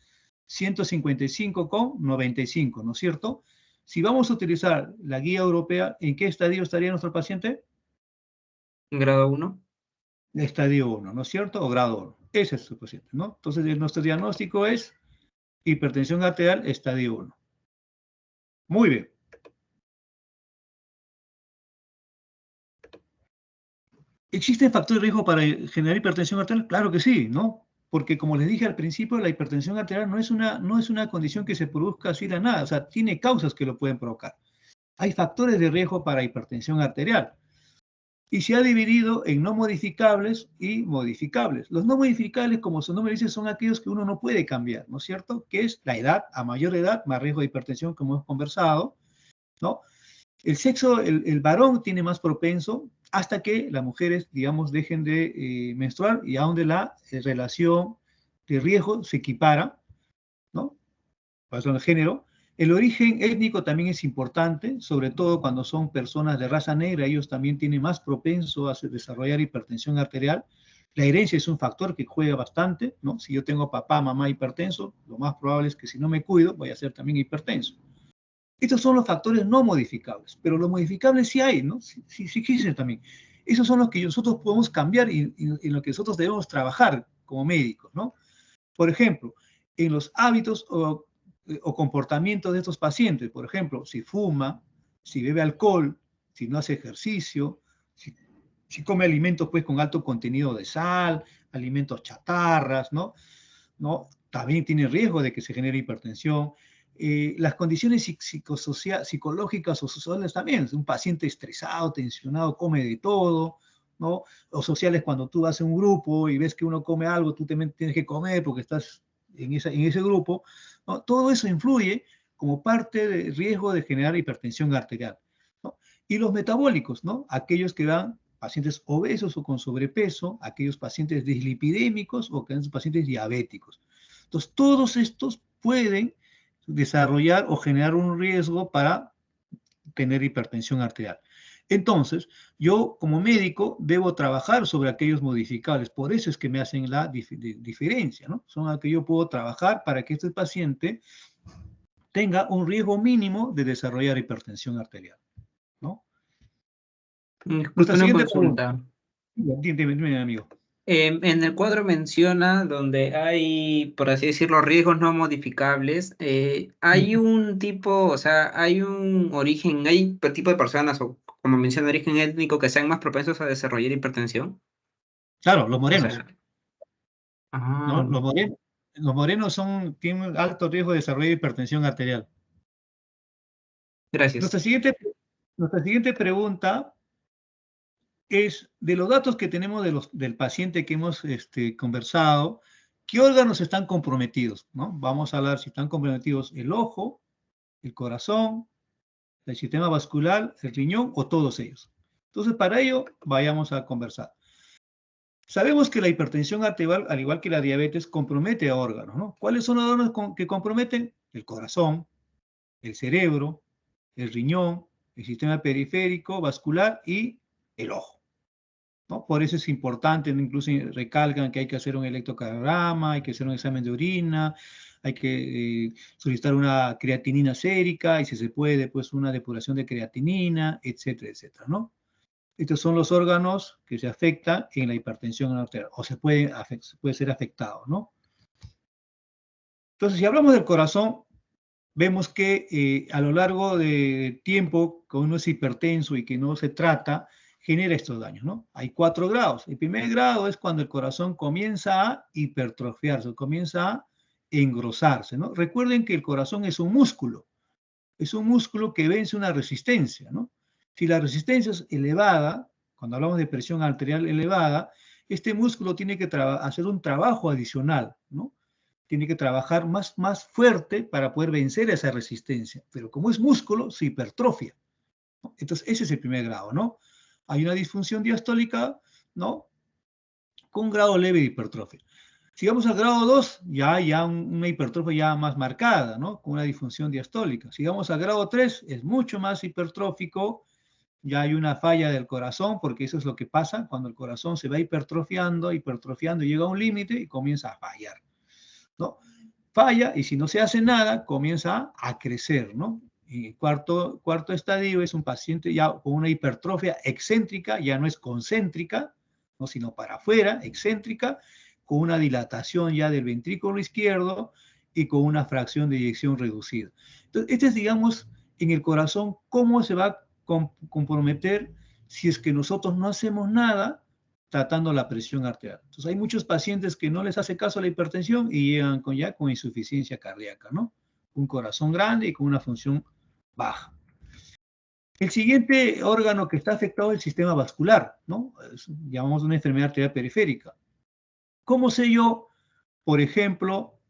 155,95, ¿no es cierto? Si vamos a utilizar la guía europea, ¿en qué estadio estaría nuestro paciente? ¿Grado 1? Estadio 1, ¿no es cierto? O grado 1. Ese es su paciente, ¿no? Entonces, nuestro diagnóstico es hipertensión arterial estadio 1. Muy bien. ¿Existen factores de riesgo para generar hipertensión arterial? Claro que sí, ¿no? Porque como les dije al principio, la hipertensión arterial no es una condición que se produzca así de nada, o sea, tiene causas que lo pueden provocar. Hay factores de riesgo para hipertensión arterial. Y se ha dividido en no modificables y modificables. Los no modificables, como su nombre dice, son aquellos que uno no puede cambiar, ¿no es cierto? Que es la edad, a mayor edad, más riesgo de hipertensión, como hemos conversado, ¿no? El sexo, el varón tiene más propenso hasta que las mujeres, digamos, dejen de menstruar y a donde la relación de riesgo se equipara, ¿no? Por eso el género. El origen étnico también es importante, sobre todo cuando son personas de raza negra, ellos también tienen más propenso a desarrollar hipertensión arterial. La herencia es un factor que juega bastante, ¿no? Si yo tengo papá, mamá hipertenso, lo más probable es que si no me cuido, voy a ser también hipertenso. Estos son los factores no modificables, pero los modificables sí hay, ¿no? Sí existen también. Esos son los que nosotros podemos cambiar y en lo que nosotros debemos trabajar como médicos, ¿no? Por ejemplo, en los hábitos o comportamientos de estos pacientes, por ejemplo, si fuma, si bebe alcohol, si no hace ejercicio, si come alimentos pues con alto contenido de sal, alimentos chatarras, ¿no? También tiene riesgo de que se genere hipertensión. Las condiciones psicológicas o sociales también. Un paciente estresado, tensionado, come de todo, ¿no? O sociales, cuando tú vas a un grupo y ves que uno come algo, tú también tienes que comer porque estás en ese grupo, ¿no? Todo eso influye como parte del riesgo de generar hipertensión arterial, ¿no? Y los metabólicos, ¿no? Aquellos que dan pacientes obesos o con sobrepeso, aquellos pacientes dislipidémicos o aquellos pacientes diabéticos. Entonces, todos estos pueden desarrollar o generar un riesgo para tener hipertensión arterial. Entonces, yo como médico debo trabajar sobre aquellos modificables. Por eso es que me hacen la diferencia, ¿no? Son los que yo puedo trabajar para que este paciente tenga un riesgo mínimo de desarrollar hipertensión arterial, ¿no? Disculpe, una consulta. Dime, amigo. En el cuadro menciona donde hay, por así decirlo, riesgos no modificables. Hay un tipo, o sea, hay un origen, hay tipo de personas, o como menciona, origen étnico, que sean más propensos a desarrollar hipertensión. Claro, los O morenos, sea, ¿no? Los morenos tienen alto riesgo de desarrollar hipertensión arterial. gracias. Nuestra siguiente pregunta es, de los datos que tenemos del paciente que hemos conversado, ¿qué órganos están comprometidos? ¿No? Vamos a hablar si están comprometidos el ojo, el corazón, el sistema vascular, el riñón o todos ellos. Entonces, para ello, vayamos a conversar. Sabemos que la hipertensión arterial, al igual que la diabetes, compromete a órganos, ¿no? ¿Cuáles son los órganos que comprometen? El corazón, el cerebro, el riñón, el sistema periférico, vascular y el ojo, ¿no? Por eso es importante, ¿no? Incluso recalcan que hay que hacer un electrocardiograma, hay que hacer un examen de orina, hay que solicitar una creatinina sérica y si se puede, pues una depuración de creatinina, etcétera, etcétera, ¿no? Estos son los órganos que se afectan en la hipertensión arterial, o se puede ser afectado, ¿no? Entonces, si hablamos del corazón, vemos que a lo largo de tiempo, que uno es hipertenso y que no se trata, genera estos daños, ¿no? Hay 4 grados. El primer grado es cuando el corazón comienza a hipertrofiarse, comienza a engrosarse, ¿no? Recuerden que el corazón es un músculo que vence una resistencia, ¿no? Si la resistencia es elevada, cuando hablamos de presión arterial elevada, este músculo tiene que hacer un trabajo adicional, ¿no? Tiene que trabajar más fuerte para poder vencer esa resistencia. Pero como es músculo, se hipertrofia, ¿no? Entonces, ese es el primer grado, ¿no? Hay una disfunción diastólica, ¿no? Con un grado leve de hipertrofia. Si vamos al grado 2, ya una hipertrofia ya más marcada, ¿no? Con una disfunción diastólica. Si vamos al grado 3, es mucho más hipertrófico, ya hay una falla del corazón, porque eso es lo que pasa cuando el corazón se va hipertrofiando, llega a un límite y comienza a fallar, ¿no? Falla y si no se hace nada, comienza a crecer, ¿no? Y el cuarto estadio es un paciente ya con una hipertrofia excéntrica, ya no es concéntrica, ¿no? Sino para afuera, excéntrica, con una dilatación ya del ventrículo izquierdo y con una fracción de eyección reducida. Entonces, este es, digamos, en el corazón, cómo se va a comprometer si es que nosotros no hacemos nada tratando la presión arterial. Entonces, hay muchos pacientes que no les hace caso a la hipertensión y llegan ya con insuficiencia cardíaca, ¿no? Un corazón grande y con una función baja. El siguiente órgano que está afectado es el sistema vascular, ¿no? Llamamos una enfermedad arterial periférica. ¿Cómo sé yo, por ejemplo,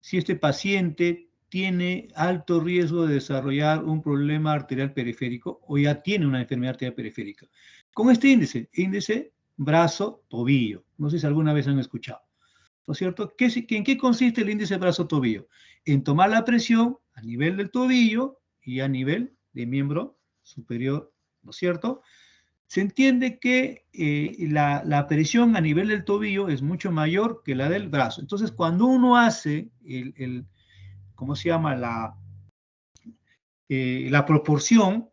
si este paciente tiene alto riesgo de desarrollar un problema arterial periférico o ya tiene una enfermedad arterial periférica? Con este índice brazo-tobillo. No sé si alguna vez han escuchado, ¿no es cierto? ¿En qué consiste el índice brazo-tobillo? En tomar la presión a nivel del tobillo y a nivel de miembro superior, ¿no es cierto? Se entiende que la presión a nivel del tobillo es mucho mayor que la del brazo. Entonces, cuando uno hace ¿cómo se llama? La proporción,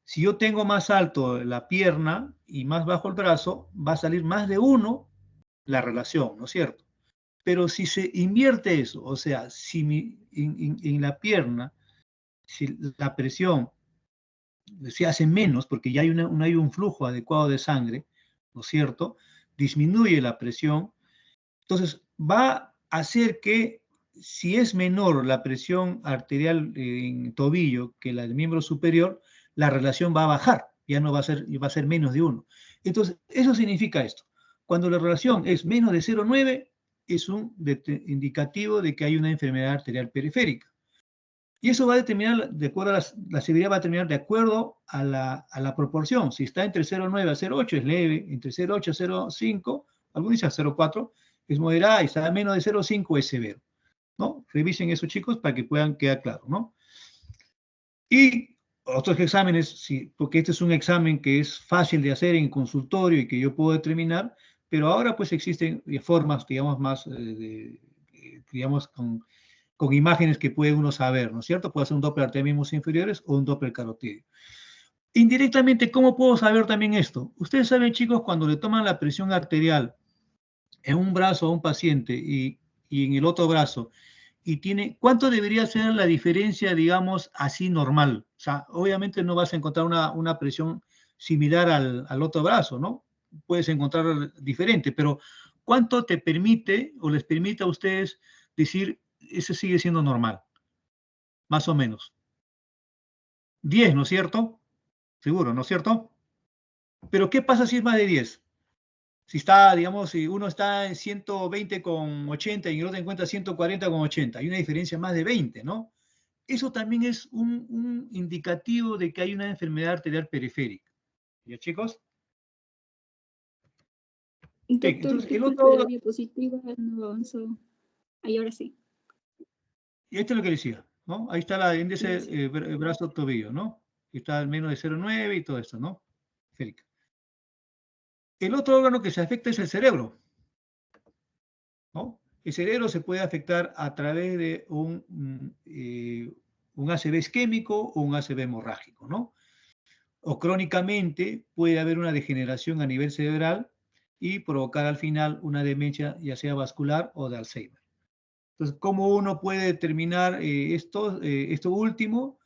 si yo tengo más alto la pierna y más bajo el brazo, va a salir más de 1 la relación, ¿no es cierto? Pero si se invierte eso, o sea, si en la pierna, si la presión se hace menos, porque ya no hay un flujo adecuado de sangre, ¿no es cierto? Disminuye la presión, entonces va a hacer que si es menor la presión arterial en tobillo que la del miembro superior, la relación va a bajar, ya no va a ser menos de 1. Entonces, eso significa esto. Cuando la relación es menos de 0,9, es un indicativo de que hay una enfermedad arterial periférica. Y eso va a determinar, de acuerdo a la severidad, va a determinar de acuerdo a la proporción. Si está entre 0,9 a 0,8 es leve, entre 0,8 a 0,5, algunos dicen 0,4, es moderada, y está a menos de 0,5 es severo, ¿no? Revisen eso, chicos, para que puedan quedar claro, ¿no? Y otros exámenes, sí, porque este es un examen que es fácil de hacer en consultorio y que yo puedo determinar, pero ahora pues existen formas, digamos, más, digamos, con imágenes que puede uno saber, ¿no es cierto? Puede hacer un Doppler arterial miembros inferiores o un Doppler carotídeo. Indirectamente, ¿cómo puedo saber también esto? Ustedes saben, chicos, cuando le toman la presión arterial en un brazo a un paciente y en el otro brazo, y ¿cuánto debería ser la diferencia, digamos, así normal? O sea, obviamente no vas a encontrar una presión similar al otro brazo, ¿no? Puedes encontrar diferente, pero ¿cuánto te permite o les permite a ustedes decir, ese sigue siendo normal? Más o menos. 10, ¿no es cierto? Seguro, ¿no es cierto? Pero ¿qué pasa si es más de 10? Si está, digamos, si uno está en 120,80 y el otro encuentra 140,80, hay una diferencia más de 20, ¿no? Eso también es un indicativo de que hay una enfermedad arterial periférica. ¿Ya, chicos? Doctor, Entonces, el disculpe, otro, la diapositiva no avanzó. Ahí, ahora sí. y esto es lo que decía, ¿no? Ahí está el índice brazo-tobillo, ¿no? Está al menos de 0,9 y todo esto, ¿no? Periférica. El otro órgano que se afecta es el cerebro, ¿no? El cerebro se puede afectar a través de un ACV isquémico o un ACV hemorrágico, ¿no? o crónicamente puede haber una degeneración a nivel cerebral y provocar al final una demencia, ya sea vascular o de Alzheimer. Entonces, ¿cómo uno puede determinar esto último?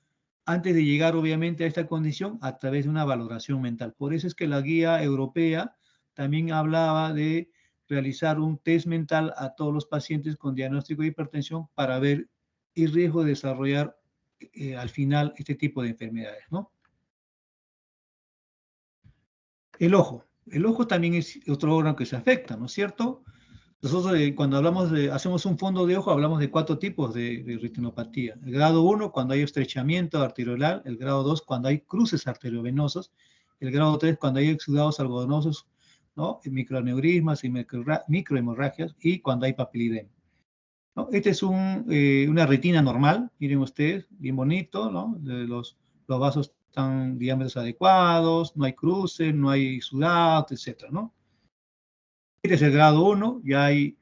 Antes de llegar, obviamente, a esta condición, a través de una valoración mental. Por eso es que la guía europea también hablaba de realizar un test mental a todos los pacientes con diagnóstico de hipertensión para ver el riesgo de desarrollar al final este tipo de enfermedades, ¿no? El ojo también es otro órgano que se afecta, ¿no es cierto? Nosotros cuando hacemos un fondo de ojo, hablamos de 4 tipos de retinopatía. El grado 1, cuando hay estrechamiento arteriolar. El grado 2, cuando hay cruces arteriovenosos. El grado 3, cuando hay exudados algodonosos, ¿no? Microaneurismas y microhemorragias. Y cuando hay papilidema, ¿no? Este es una retina normal, miren ustedes, bien bonito, ¿no? Los vasos están diámetros adecuados, no hay cruces, no hay exudados, etc., ¿no? Este es el grado 1, ya hay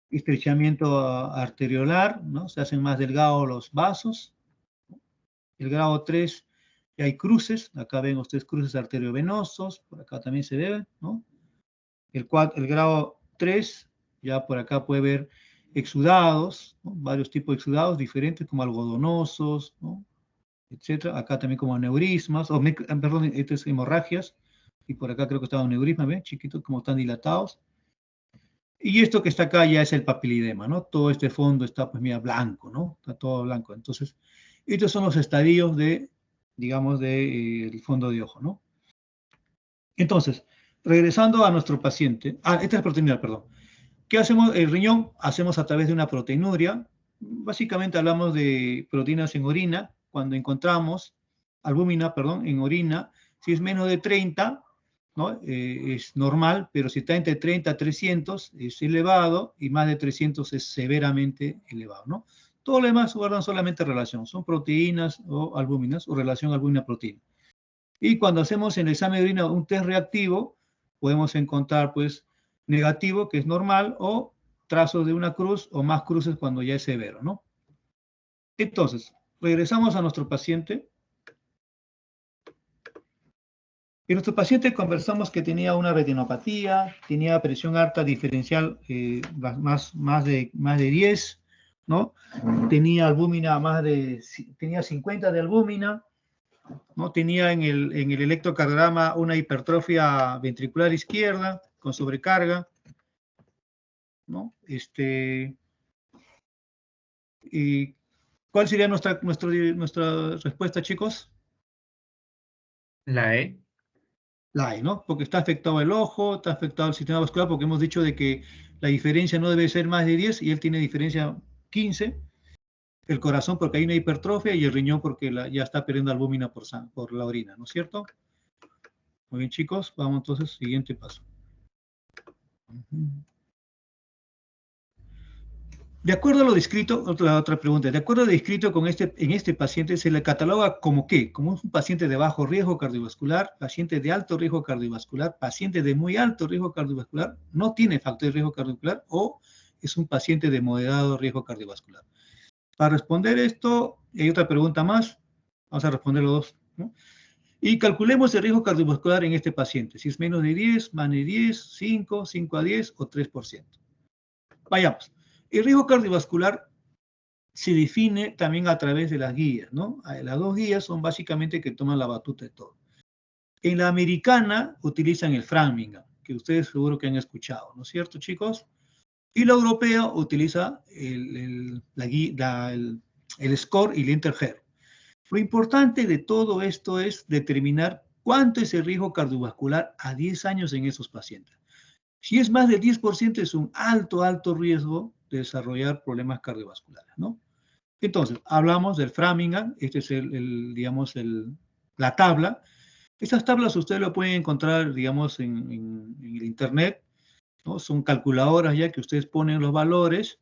estrechamiento arteriolar, ¿no? Se hacen más delgados los vasos. El grado 3, ya hay cruces, acá ven ustedes cruces arteriovenosos, por acá también se ve, ¿no? El grado 3, ya por acá puede ver exudados, ¿no? Varios tipos de exudados diferentes, como algodonosos, ¿no? Etcétera. Acá también como aneurismas, perdón, estas hemorragias, y por acá creo que está un aneurisma, ¿ven? Chiquitos, como están dilatados. Y esto que está acá ya es el papilidema, ¿no? Todo este fondo está, pues mira, blanco, ¿no? Está todo blanco. Entonces, estos son los estadios de, digamos, del fondo de ojo, ¿no? Entonces, regresando a nuestro paciente. Esta es proteinuria, perdón. ¿Qué hacemos? El riñón hacemos a través de una proteinuria. Básicamente hablamos de proteínas en orina. Cuando encontramos albúmina, perdón, en orina, si es menos de 30, ¿no? Es normal, pero si está entre 30 a 300 es elevado y más de 300 es severamente elevado, ¿no? Todo lo demás guardan solamente relación, son proteínas o albúminas o relación albúmina-proteína. Y cuando hacemos en el examen de orina un test reactivo, podemos encontrar pues negativo, que es normal, o trazos de una cruz o más cruces cuando ya es severo, ¿no? Entonces, regresamos a nuestro paciente. En nuestro paciente conversamos que tenía una retinopatía, tenía presión alta diferencial más de 10, ¿no? Tenía albúmina tenía 50 de albúmina, ¿no? Tenía en el electrocardiograma una hipertrofia ventricular izquierda con sobrecarga, ¿no? ¿Y cuál sería nuestra respuesta, chicos? La E. La E, ¿no? Porque está afectado el ojo, está afectado el sistema vascular, porque hemos dicho de que la diferencia no debe ser más de 10 y él tiene diferencia 15. El corazón porque hay una hipertrofia y el riñón porque ya está perdiendo albúmina por la orina, ¿no es cierto? Muy bien, chicos, vamos entonces, siguiente paso. De acuerdo a lo descrito, otra pregunta, de acuerdo a lo descrito en este paciente, ¿se le cataloga como qué? Como un paciente de bajo riesgo cardiovascular, paciente de alto riesgo cardiovascular, paciente de muy alto riesgo cardiovascular, no tiene factor de riesgo cardiovascular o es un paciente de moderado riesgo cardiovascular. Para responder esto, hay otra pregunta más, vamos a responder los dos, ¿no? Y calculemos el riesgo cardiovascular en este paciente, si es menos de 10, más de 10, 5, 5 a 10 o 3%. Vayamos. El riesgo cardiovascular se define también a través de las guías, ¿no? Las dos guías son básicamente que toman la batuta de todo. En la americana utilizan el Framingham, que ustedes seguro que han escuchado, ¿no es cierto, chicos? Y la europea utiliza el SCORE y el INTERHER. Lo importante de todo esto es determinar cuánto es el riesgo cardiovascular a 10 años en esos pacientes. Si es más del 10% es un alto riesgo de desarrollar problemas cardiovasculares, ¿no? Entonces, hablamos del Framingham, este es digamos, la tabla. Estas tablas ustedes lo pueden encontrar, digamos, en el internet, ¿no? Son calculadoras ya que ustedes ponen los valores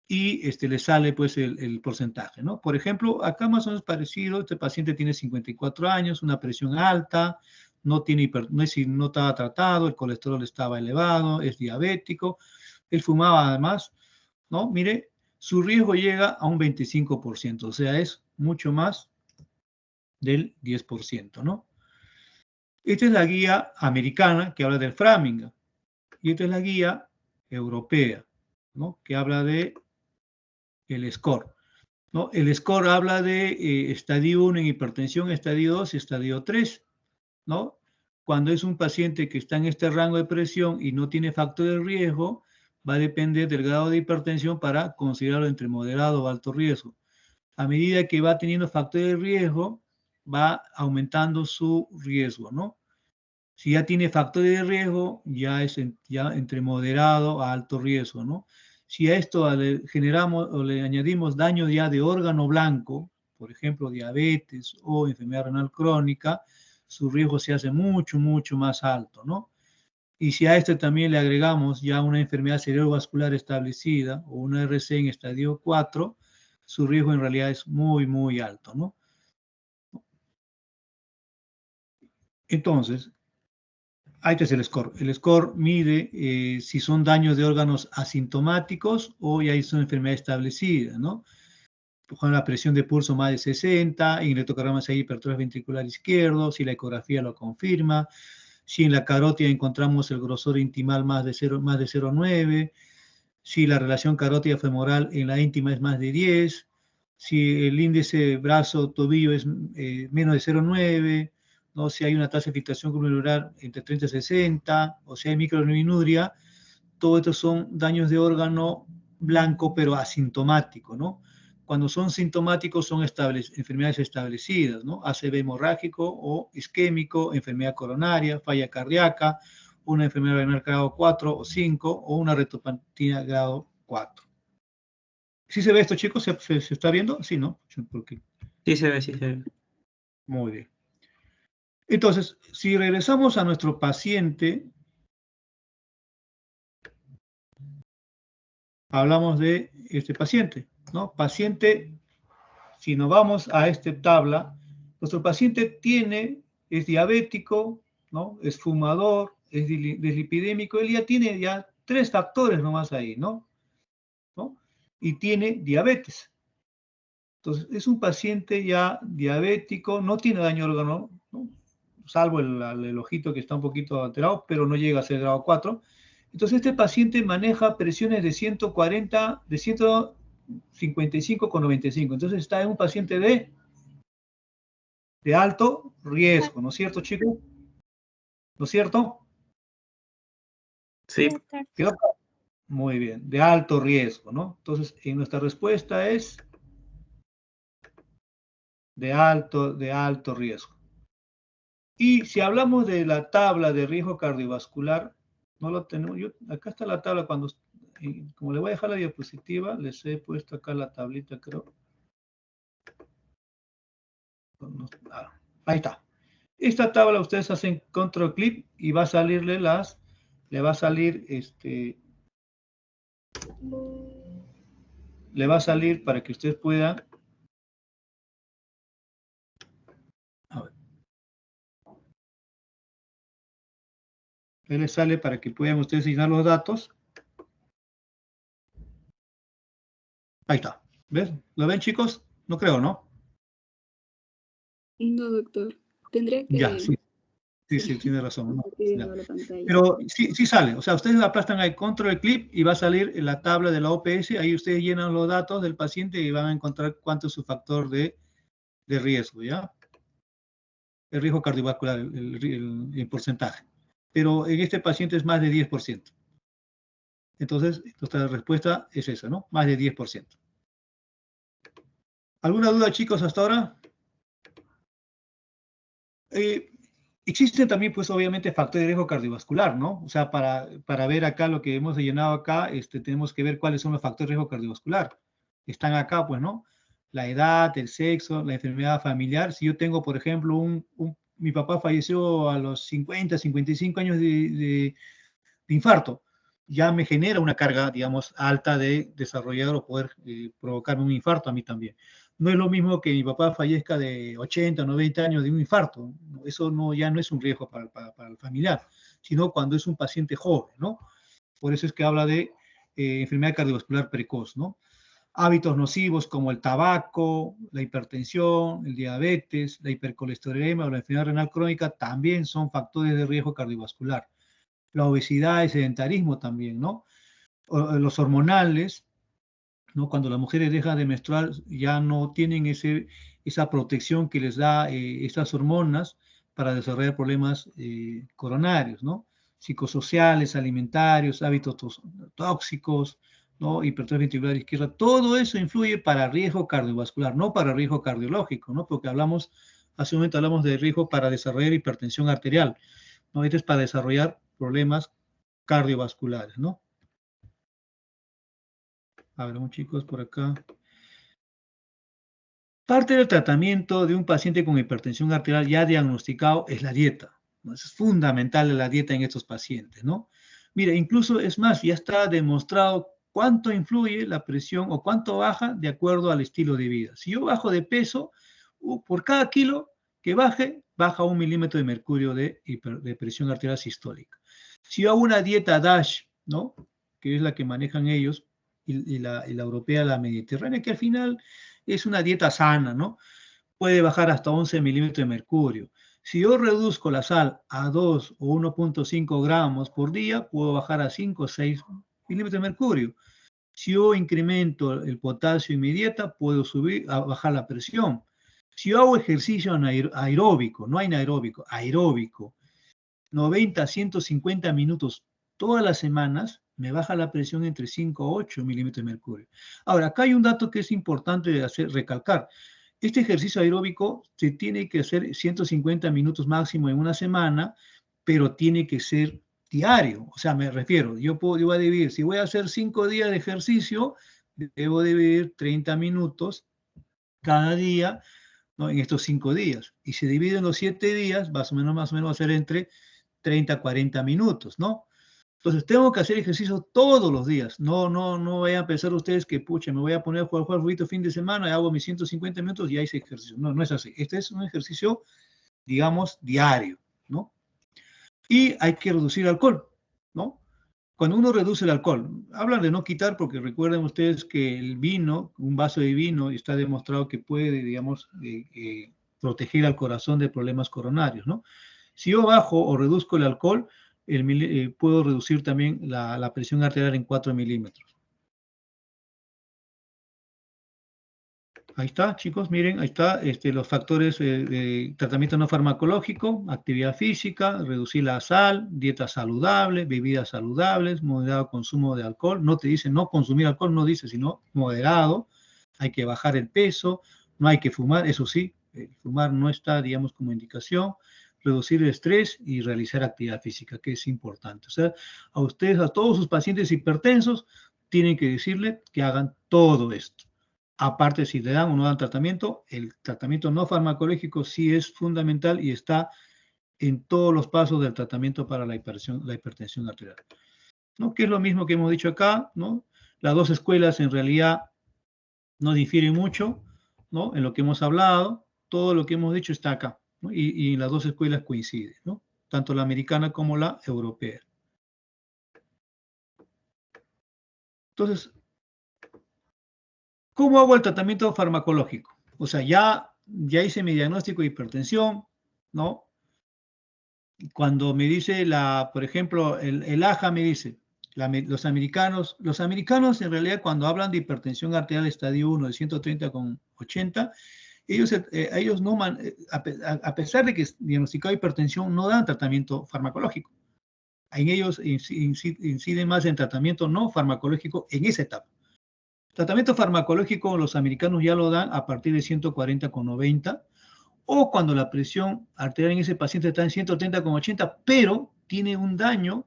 y les sale pues el porcentaje, ¿no? Por ejemplo, acá más o menos parecido, este paciente tiene 54 años, una presión alta, no estaba tratado, el colesterol estaba elevado, es diabético, él fumaba además, ¿no? Mire, su riesgo llega a un 25%, o sea, es mucho más del 10%, ¿no? Esta es la guía americana que habla del Framingham. Y esta es la guía europea, ¿no? Que habla de el SCORE, ¿no? El SCORE habla de estadio 1 en hipertensión, estadio 2 y estadio 3, ¿no? Cuando es un paciente que está en este rango de presión y no tiene factor de riesgo, va a depender del grado de hipertensión para considerarlo entre moderado o alto riesgo. A medida que va teniendo factor de riesgo, va aumentando su riesgo, ¿no? Si ya tiene factores de riesgo, ya es ya entre moderado a alto riesgo, ¿no? Si a esto le generamos o le añadimos daño ya de órgano blanco, por ejemplo, diabetes o enfermedad renal crónica, su riesgo se hace mucho, mucho más alto, ¿no? Y si a esto también le agregamos ya una enfermedad cerebrovascular establecida o una RC en estadio 4, su riesgo en realidad es muy, muy alto, ¿no? Entonces, ahí está el score. El score mide si son daños de órganos asintomáticos o ya son enfermedad establecida, ¿no? Con la presión de pulso más de 60, en el electrocardiograma hay hipertrofia ventricular izquierdo, si la ecografía lo confirma, si en la carótida encontramos el grosor intimal más de 0,9, si la relación carótida femoral en la íntima es más de 10, si el índice brazo-tobillo es menos de 0,9, ¿no? Si hay una tasa de filtración glomerular entre 30 y 60, o si hay microalbuminuria, todo esto son daños de órgano blanco, pero asintomático, ¿no? Cuando son sintomáticos son enfermedades establecidas, ¿no? ACV hemorrágico o isquémico, enfermedad coronaria, falla cardíaca, una enfermedad renal grado 4 o 5 o una retropatina grado 4. ¿Sí se ve esto, chicos? ¿Se está viendo? Sí, ¿no? Porque... Sí se ve, sí se ve. Muy bien. Entonces, si regresamos a nuestro paciente, hablamos de este paciente, ¿no? Paciente, si nos vamos a esta tabla, nuestro paciente es diabético, ¿no? Es fumador, es dislipidémico, él ya tiene 3 factores nomás ahí, ¿no? Y tiene diabetes. Entonces, es un paciente ya diabético, no tiene daño órgano, ¿no? Salvo el ojito que está un poquito alterado, pero no llega a ser grado 4. Entonces, este paciente maneja presiones de 140, de 155,95. Entonces, está en un paciente de alto riesgo, ¿no es cierto, chicos? ¿No es cierto? Sí. ¿Quedó? Muy bien, de alto riesgo, ¿no? Entonces, nuestra respuesta es de alto riesgo. Y si hablamos de la tabla de riesgo cardiovascular, no lo tenemos. Acá está la tabla cuando, como le voy a dejar la diapositiva, les he puesto acá la tablita, creo. Ahí está. Esta tabla ustedes hacen control clic y va a salirle le va a salir para que ustedes puedan. A ver. Ahí les sale para que puedan ustedes llenar los datos. Ahí está. ¿Ves? ¿Lo ven, chicos? No creo, ¿no? No, doctor. Tendría que... Ya, sí. Sí, tiene razón. ¿No? La pantalla. Pero sí sale. O sea, ustedes aplastan ahí control clip y va a salir la tabla de la OPS. Ahí ustedes llenan los datos del paciente y van a encontrar cuánto es su factor de riesgo, ¿ya? El riesgo cardiovascular, el porcentaje. Pero en este paciente es más de 10%. Entonces, nuestra respuesta es esa, ¿no? Más de 10%. ¿Alguna duda, chicos, hasta ahora? Existen también, pues, obviamente, factores de riesgo cardiovascular, ¿no? O sea, para ver acá lo que hemos llenado acá, tenemos que ver cuáles son los factores de riesgo cardiovascular. Están acá, pues, ¿no? La edad, el sexo, la enfermedad familiar. Si yo tengo, por ejemplo, mi papá falleció a los 50, 55 años de infarto, ya me genera una carga, digamos, alta de desarrollar o poder provocarme un infarto a mí también. No es lo mismo que mi papá fallezca de 80 o 90 años de un infarto. Eso ya no es un riesgo para el familiar, sino cuando es un paciente joven, ¿no? Por eso es que habla de enfermedad cardiovascular precoz, ¿no? Hábitos nocivos como el tabaco, la hipertensión, el diabetes, la hipercolesterolemia o la enfermedad renal crónica también son factores de riesgo cardiovascular. La obesidad, el sedentarismo también, ¿no? Los hormonales, ¿no? Cuando las mujeres dejan de menstruar ya no tienen esa protección que les da estas hormonas para desarrollar problemas coronarios, ¿no? Psicosociales, alimentarios, hábitos tóxicos, ¿no? Hipertrofia ventricular izquierda, todo eso influye para riesgo cardiovascular, no para riesgo cardiológico, ¿no? Porque hace un momento hablamos de riesgo para desarrollar hipertensión arterial, ¿no? Esto es para desarrollar problemas cardiovasculares, ¿no? A ver, chicos, por acá. Parte del tratamiento de un paciente con hipertensión arterial ya diagnosticado es la dieta, ¿no? Es fundamental la dieta en estos pacientes, ¿no? Mira, incluso es más, ya está demostrado cuánto influye la presión o cuánto baja de acuerdo al estilo de vida. Si yo bajo de peso, por cada kilo que baje, baja 1 milímetro de mercurio de presión arterial sistólica. Si yo hago una dieta DASH, ¿no? Que es la que manejan ellos, y la europea, la mediterránea, que al final es una dieta sana, ¿no? Puede bajar hasta 11 milímetros de mercurio. Si yo reduzco la sal a 2 o 1.5 gramos por día, puedo bajar a 5 o 6 milímetros de mercurio. Si yo incremento el potasio en mi dieta, puedo bajar la presión. Si yo hago ejercicio aeróbico, no anaeróbico, aeróbico, 90 a 150 minutos todas las semanas, me baja la presión entre 5 a 8 milímetros de mercurio. Ahora, acá hay un dato que es importante recalcar. Este ejercicio aeróbico se tiene que hacer 150 minutos máximo en una semana, pero tiene que ser diario. O sea, me refiero, yo voy a dividir, si voy a hacer 5 días de ejercicio, debo dividir 30 minutos cada día, ¿no? En estos 5 días. Y se divide en los 7 días, más o menos va a ser entre 30 a 40 minutos, ¿no? Entonces, tengo que hacer ejercicio todos los días. No vayan a pensar ustedes que, pucha, me voy a poner a jugar jueguito fin de semana y hago mis 150 minutos y ya hice ejercicio. No, no es así. Este es un ejercicio, digamos, diario, ¿no? Y hay que reducir el alcohol, ¿no? Cuando uno reduce el alcohol, hablan de no quitar porque recuerden ustedes que el vino, un vaso de vino, está demostrado que puede, digamos, proteger al corazón de problemas coronarios, ¿no? Si yo bajo o reduzco el alcohol, puedo reducir también la presión arterial en 4 milímetros. Ahí está, chicos, miren, ahí está los factores de tratamiento no farmacológico, actividad física, reducir la sal, dieta saludable, bebidas saludables, moderado consumo de alcohol. No te dice no consumir alcohol, no dice, sino moderado. Hay que bajar el peso, no hay que fumar, eso sí, fumar no está, digamos, como indicación. Reducir el estrés y realizar actividad física, que es importante. O sea, a ustedes, a todos sus pacientes hipertensos, tienen que decirle que hagan todo esto. Aparte, si le dan o no dan tratamiento, el tratamiento no farmacológico sí es fundamental y está en todos los pasos del tratamiento para la hipertensión arterial, ¿no? Que es lo mismo que hemos dicho acá, ¿no? Las dos escuelas en realidad no difieren mucho, ¿no? En lo que hemos hablado, todo lo que hemos dicho está acá, ¿no? Y las dos escuelas coinciden, ¿no? Tanto la americana como la europea. Entonces, ¿cómo hago el tratamiento farmacológico? O sea, ya hice mi diagnóstico de hipertensión, ¿no? Cuando me dice por ejemplo, el AJA me dice, los americanos en realidad cuando hablan de hipertensión arterial estadio 1 de 130/80, ellos no, a pesar de que es diagnosticado hipertensión, no dan tratamiento farmacológico. En ellos inciden más en tratamiento no farmacológico en esa etapa. Tratamiento farmacológico los americanos ya lo dan a partir de 140/90 o cuando la presión arterial en ese paciente está en 130/80, pero tiene un daño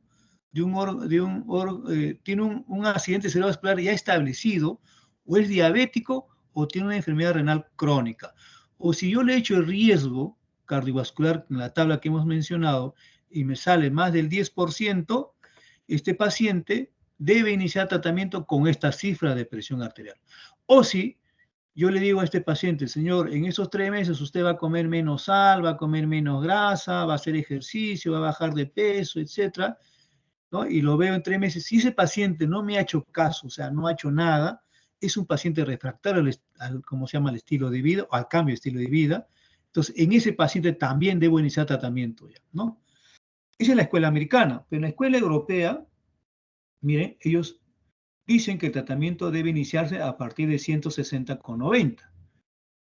tiene un accidente cerebrovascular ya establecido, o es diabético o tiene una enfermedad renal crónica. O si yo le echo el riesgo cardiovascular en la tabla que hemos mencionado y me sale más del 10%, este paciente debe iniciar tratamiento con esta cifra de presión arterial. O si yo le digo a este paciente, señor, en esos 3 meses usted va a comer menos sal, va a comer menos grasa, va a hacer ejercicio, va a bajar de peso, etcétera, ¿no? Y lo veo en 3 meses. Si ese paciente no me ha hecho caso, o sea, no ha hecho nada, es un paciente refractario ¿cómo se llama?, al estilo de vida, o al cambio de estilo de vida. Entonces, en ese paciente también debo iniciar tratamiento ya, ¿no? Esa es la escuela americana, pero en la escuela europea, miren, ellos dicen que el tratamiento debe iniciarse a partir de 160,90,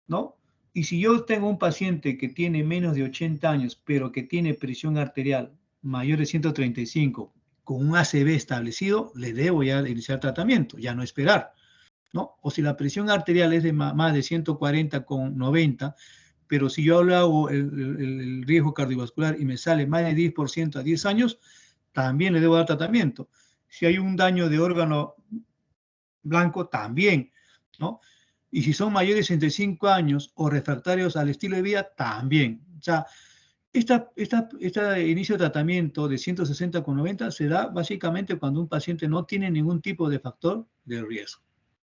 ¿no? Y si yo tengo un paciente que tiene menos de 80 años, pero que tiene presión arterial mayor de 135, con un ACV establecido, le debo ya iniciar tratamiento, ya no esperar, ¿no? O si la presión arterial es de más de 140,90, pero si yo le hago el riesgo cardiovascular y me sale más de 10% a 10 años, también le debo dar tratamiento. Si hay un daño de órgano blanco, también, ¿no? Y si son mayores de 65 años o refractarios al estilo de vida, también. O sea, este inicio de tratamiento de 160,90 se da básicamente cuando un paciente no tiene ningún tipo de factor de riesgo,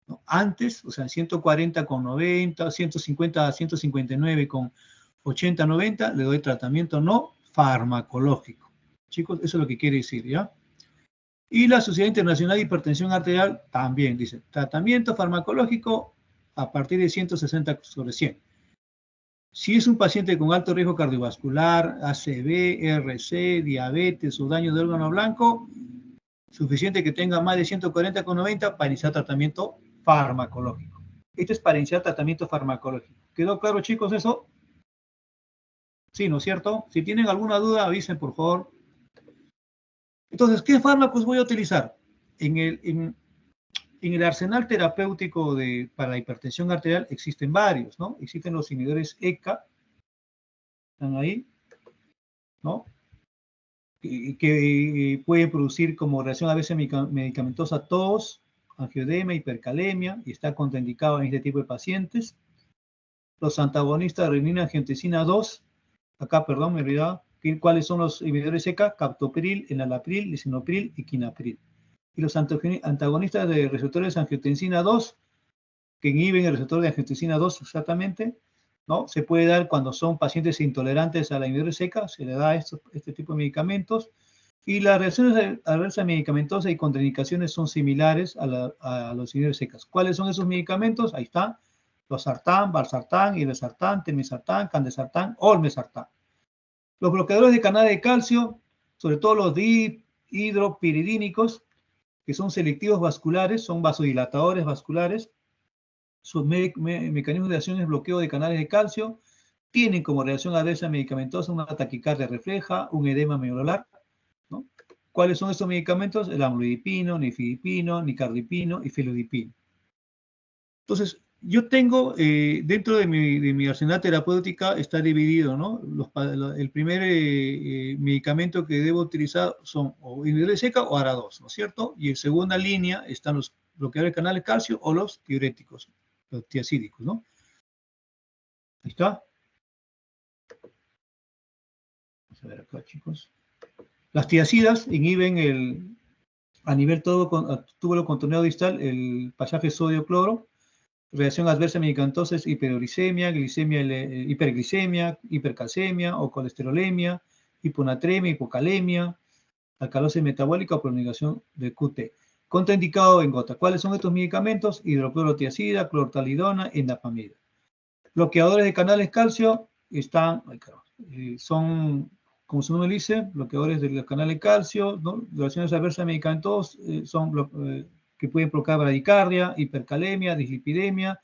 ¿no? Antes, o sea, 140,90, 150 a 159,80-90, le doy tratamiento no farmacológico. Chicos, eso es lo que quiere decir, ¿ya? Y la Sociedad Internacional de Hipertensión Arterial también dice, tratamiento farmacológico a partir de 160/100. Si es un paciente con alto riesgo cardiovascular, ACV, RC, diabetes o daño de órgano blanco, suficiente que tenga más de 140,90 para iniciar tratamiento farmacológico. Esto es para iniciar tratamiento farmacológico. ¿Quedó claro, chicos, eso? Sí, ¿no es cierto? Si tienen alguna duda, avisen, por favor. Entonces, ¿qué fármacos voy a utilizar? En el arsenal terapéutico para la hipertensión arterial existen varios, ¿no? Existen los inhibidores ECA, están ahí, ¿no? Que pueden producir como reacción a veces medicamentosa tos, angioedema, hipercalemia, y está contraindicado en este tipo de pacientes. Los antagonistas de renina-angiotensina 2, acá, perdón, me olvidaba, ¿cuáles son los inhibidores ECA? Captopril, enalapril, lisinopril y quinapril. Y los antagonistas de receptores de angiotensina 2, que inhiben el receptor de angiotensina 2 exactamente, ¿no? Se puede dar cuando son pacientes intolerantes a la inhibidores ECA, se le da este tipo de medicamentos. Y las reacciones adversas medicamentosas y contraindicaciones son similares a los inhibidores ECA. ¿Cuáles son esos medicamentos? Ahí está. Losartán, valsartán, irbesartán, telmisartán, candesartán, olmesartán. Los bloqueadores de canales de calcio, sobre todo los dihidropiridínicos, que son selectivos vasculares, son vasodilatadores vasculares. Sus mecanismos de acción es bloqueo de canales de calcio, tienen como reacción adversa medicamentosa una taquicardia refleja, un edema medular, ¿no? ¿Cuáles son estos medicamentos? El amlodipino, nifedipino, nicardipino y felodipino. Entonces, yo tengo, dentro de mi arsenal terapéutica está dividido, ¿no? El primer medicamento que debo utilizar son o inhibidores ECA o ARA2, ¿no es cierto? Y en segunda línea están los bloqueadores de canal de calcio o los diuréticos, los tiacídicos, ¿no? Ahí está. Vamos a ver acá, chicos. Las tiacidas inhiben a nivel túbulo contorneado distal el pasaje sodio-cloro. Reacción adversa medicamentosa es hiperuricemia, hiperglicemia, hipercalcemia o colesterolemia, hiponatremia, hipocalemia, alcalosis metabólica o prolongación del QT. Contraindicado en gota. ¿Cuáles son estos medicamentos? Hidroclorotiazida, clortalidona, endapamida. Bloqueadores de canales calcio son, como su nombre dice, bloqueadores del canal de calcio, ¿no? Reacciones adversas medicamentos son que pueden provocar bradicardia, hipercalemia, dislipidemia,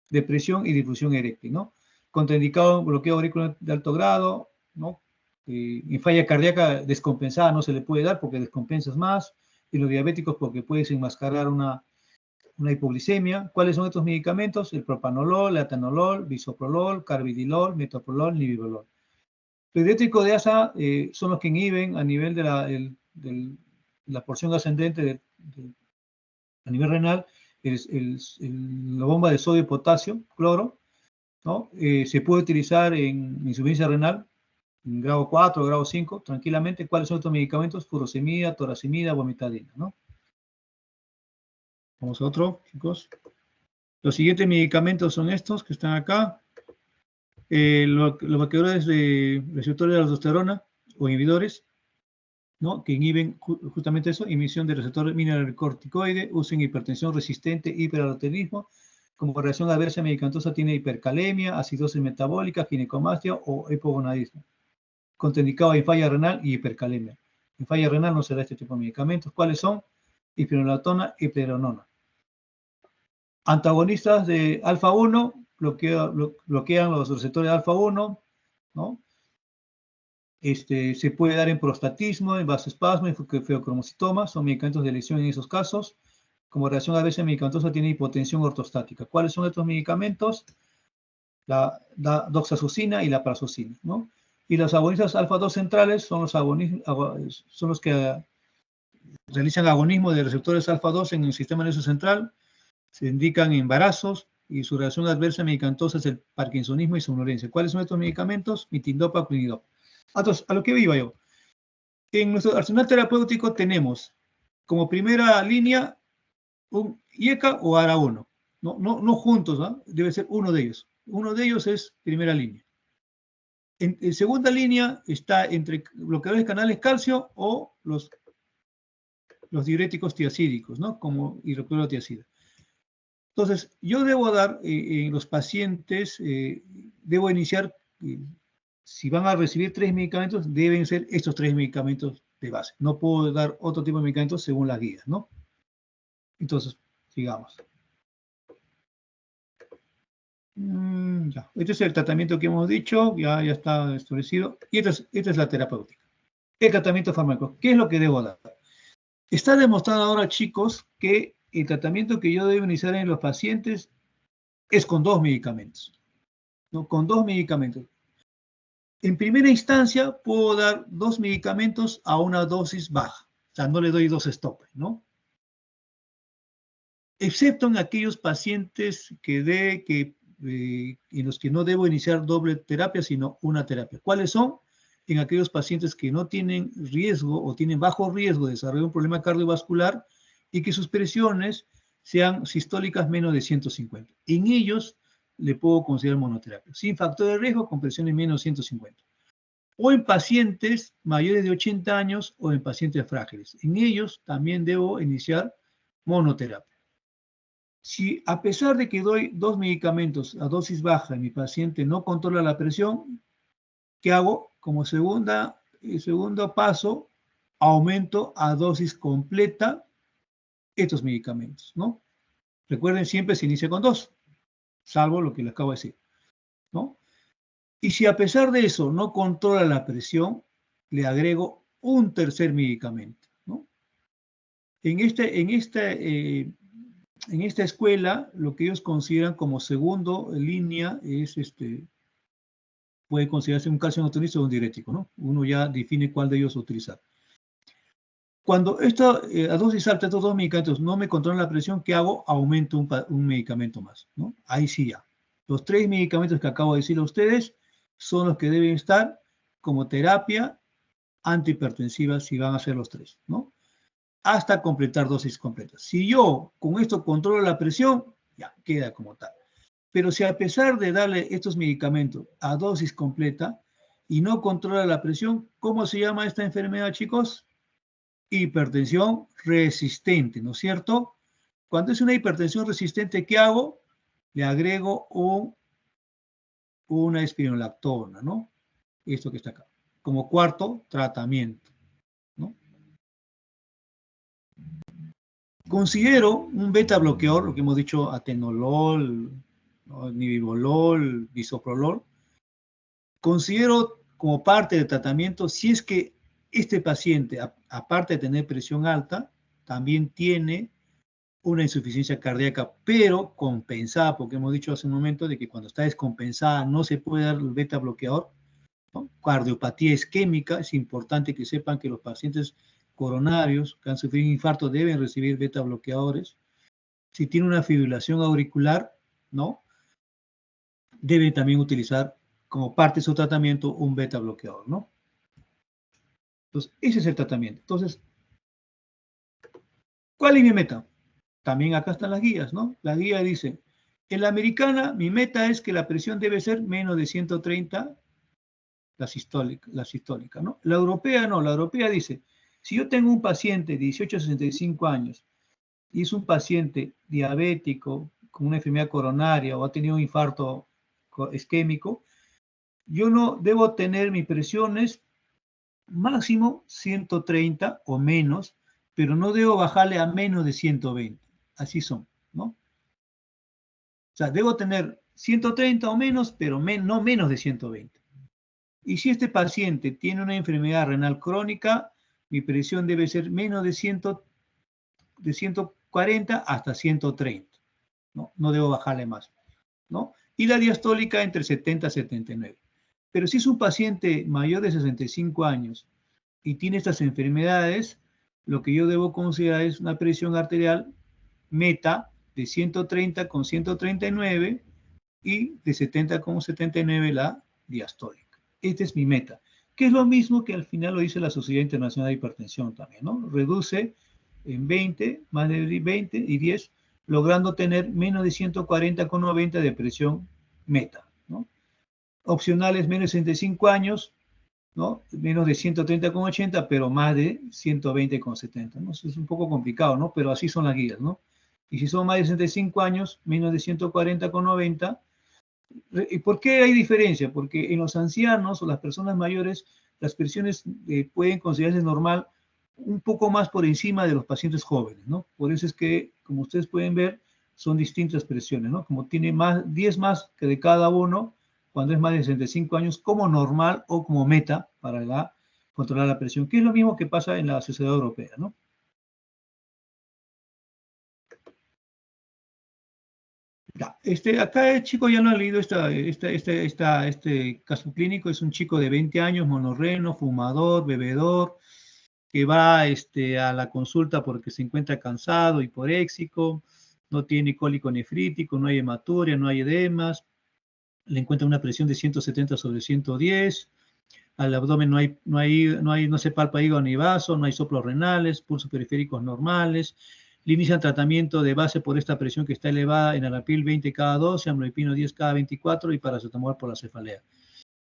depresión y disfunción eréctil, ¿no? Contraindicado bloqueo auricular de alto grado, ¿no? En falla cardíaca descompensada no se le puede dar porque descompensas más, y los diabéticos porque puedes enmascarar una hipoglicemia. ¿Cuáles son estos medicamentos? El propanolol, el atanolol, bisoprolol, carbidilol, metoprolol, nibiprolol. Los diuréticos de asa son los que inhiben a nivel de la porción ascendente a nivel renal, la bomba de sodio y potasio, cloro, ¿no? Se puede utilizar en insuficiencia renal, en grado 4 o grado 5, tranquilamente. ¿Cuáles son estos medicamentos? Furosemida, toracimida, vomitadina, ¿no? Vamos a otro, chicos. Los siguientes medicamentos son estos que están acá. Los bloqueadores de receptores de aldosterona o inhibidores. ¿no? Que inhiben justamente eso, inhibición del receptor mineralocorticoide, uso en hipertensión resistente, hiperaldoteronismo, como reacción adversa medicamentosa tiene hipercalemia, acidosis metabólica, ginecomastia o hipogonadismo. Contraindicado en falla renal y hipercalemia. En falla renal no se da este tipo de medicamentos. ¿Cuáles son? Hipnolatona y pleronona. Antagonistas de alfa-1, bloquean los receptores alfa-1, ¿no? Se puede dar en prostatismo, en vasoespasmo, en feocromocitoma, son medicamentos de lesión en esos casos. Como reacción adversa medicamentosa tiene hipotensión ortostática. ¿Cuáles son estos medicamentos? La doxazucina y la prazosin, ¿no? Y los agonistas alfa-2 centrales son los que realizan agonismo de receptores alfa-2 en el sistema nervioso central, se indican en embarazos y su reacción adversa medicamentosa es el parkinsonismo y somnolencia. ¿Cuáles son estos medicamentos? Mitindopa, clinidopa. Entonces, a lo que iba yo. En nuestro arsenal terapéutico tenemos como primera línea un IECA o ARA1. No juntos, ¿no? Debe ser uno de ellos. Uno de ellos es primera línea. En segunda línea está entre bloqueadores de canales calcio o los diuréticos tiacídicos, ¿no? Como hidroclorotiazida. Entonces, yo debo dar en los pacientes, debo iniciar, si van a recibir 3 medicamentos, deben ser estos 3 medicamentos de base. No puedo dar otro tipo de medicamentos según las guías, ¿no? Entonces, sigamos. Ya. Este es el tratamiento que hemos dicho, ya está establecido. Y esta es la terapéutica. El tratamiento farmacológico. ¿Qué es lo que debo dar? Está demostrado ahora, chicos, que el tratamiento que yo debo iniciar en los pacientes es con 2 medicamentos. ¿No? Con 2 medicamentos. En primera instancia, puedo dar 2 medicamentos a una dosis baja. O sea, no le doy 2 stop, ¿no? Excepto en aquellos pacientes en los que no debo iniciar doble terapia, sino una terapia. ¿Cuáles son? En aquellos pacientes que no tienen riesgo o tienen bajo riesgo de desarrollar un problema cardiovascular y que sus presiones sean sistólicas menos de 150. En ellos le puedo considerar monoterapia, sin factor de riesgo, con presiones menos de 150. O en pacientes mayores de 80 años o en pacientes frágiles. En ellos también debo iniciar monoterapia. Si a pesar de que doy 2 medicamentos a dosis baja y mi paciente no controla la presión, ¿qué hago? Como segundo paso, aumento a dosis completa estos medicamentos, ¿no? Recuerden, siempre se inicia con 2, salvo lo que les acabo de decir, ¿no? Y si a pesar de eso no controla la presión, le agrego un tercer medicamento, ¿no? En esta escuela, lo que ellos consideran como segundo línea es, puede considerarse un calcio neutralizante o un diurético, ¿no? Uno ya define cuál de ellos utilizar. Cuando a dosis alta estos 2 medicamentos no me controlan la presión, ¿qué hago? Aumento un medicamento más, ¿no? Ahí sí ya. Los 3 medicamentos que acabo de decir a ustedes son los que deben estar como terapia antihipertensiva si van a ser los 3, ¿no? Hasta completar dosis completas. Si yo con esto controlo la presión, ya queda como tal. Pero si a pesar de darle estos medicamentos a dosis completa y no controla la presión, ¿cómo se llama esta enfermedad, chicos? Hipertensión resistente, ¿no es cierto? Cuando es una hipertensión resistente, ¿qué hago? Le agrego una espironolactona, ¿no? Esto que está acá. Como cuarto tratamiento, ¿no? Considero un beta bloqueador, lo que hemos dicho, atenolol, ¿no? Nibivolol, bisoprolol. Considero como parte del tratamiento, si es que este paciente, aparte de tener presión alta, también tiene una insuficiencia cardíaca, pero compensada, porque hemos dicho hace un momento de que cuando está descompensada no se puede dar el beta bloqueador, ¿no? Cardiopatía isquémica, es importante que sepan que los pacientes coronarios que han sufrido un infarto deben recibir beta bloqueadores. Si tiene una fibrilación auricular, ¿no? Deben también utilizar como parte de su tratamiento un beta bloqueador, ¿no? Entonces, ese es el tratamiento. Entonces, ¿cuál es mi meta? También acá están las guías, ¿no? La guía dice, en la americana, mi meta es que la presión debe ser menos de 130, la sistólica, ¿no? La europea no, la europea dice, Si yo tengo un paciente de 18 a 65 años y es un paciente diabético con una enfermedad coronaria o ha tenido un infarto isquémico, yo no debo tener mis presiones máximo 130 o menos, pero no debo bajarle a menos de 120. Así son, ¿no? O sea, debo tener 130 o menos, pero no menos de 120. Y si este paciente tiene una enfermedad renal crónica, mi presión debe ser menos de 140 hasta 130, ¿no? No debo bajarle más, ¿no? Y la diastólica entre 70 y 79. Pero si es un paciente mayor de 65 años y tiene estas enfermedades, lo que yo debo considerar es una presión arterial meta de 130 con 139 y de 70 con 79 la diastólica. Esta es mi meta, que es lo mismo que al final lo dice la Sociedad Internacional de Hipertensión también, ¿no? Reduce en 20, más de 20 y 10, logrando tener menos de 140 con 90 de presión meta, ¿no? Opcionales menos de 65 años, ¿no? Menos de 130 con 80, pero más de 120 con 70, ¿no? Eso es un poco complicado, ¿no? Pero así son las guías, ¿no? Y si son más de 65 años, menos de 140 con 90. ¿Y por qué hay diferencia? Porque en los ancianos o las personas mayores, las presiones pueden considerarse normal un poco más por encima de los pacientes jóvenes, ¿no? Por eso es que, como ustedes pueden ver, son distintas presiones, ¿no? Como tiene 10 más que de cada uno, cuando es más de 65 años, como normal o como meta para controlar la presión, que es lo mismo que pasa en la Sociedad Europea, ¿no? Ya, acá el chico ya no ha leído este caso clínico. Es un chico de 20 años, monorreno, fumador, bebedor, que va a la consulta porque se encuentra cansado, hiporéxico, no tiene cólico nefrítico, no hay hematuria, no hay edemas, le encuentra una presión de 170 sobre 110, al abdomen no se palpa hígado ni vaso, no hay soplos renales, pulsos periféricos normales. Le inician tratamiento de base por esta presión que está elevada en Arapil 20 cada 12, amlodipino 10 cada 24 y paracetamol por la cefalea.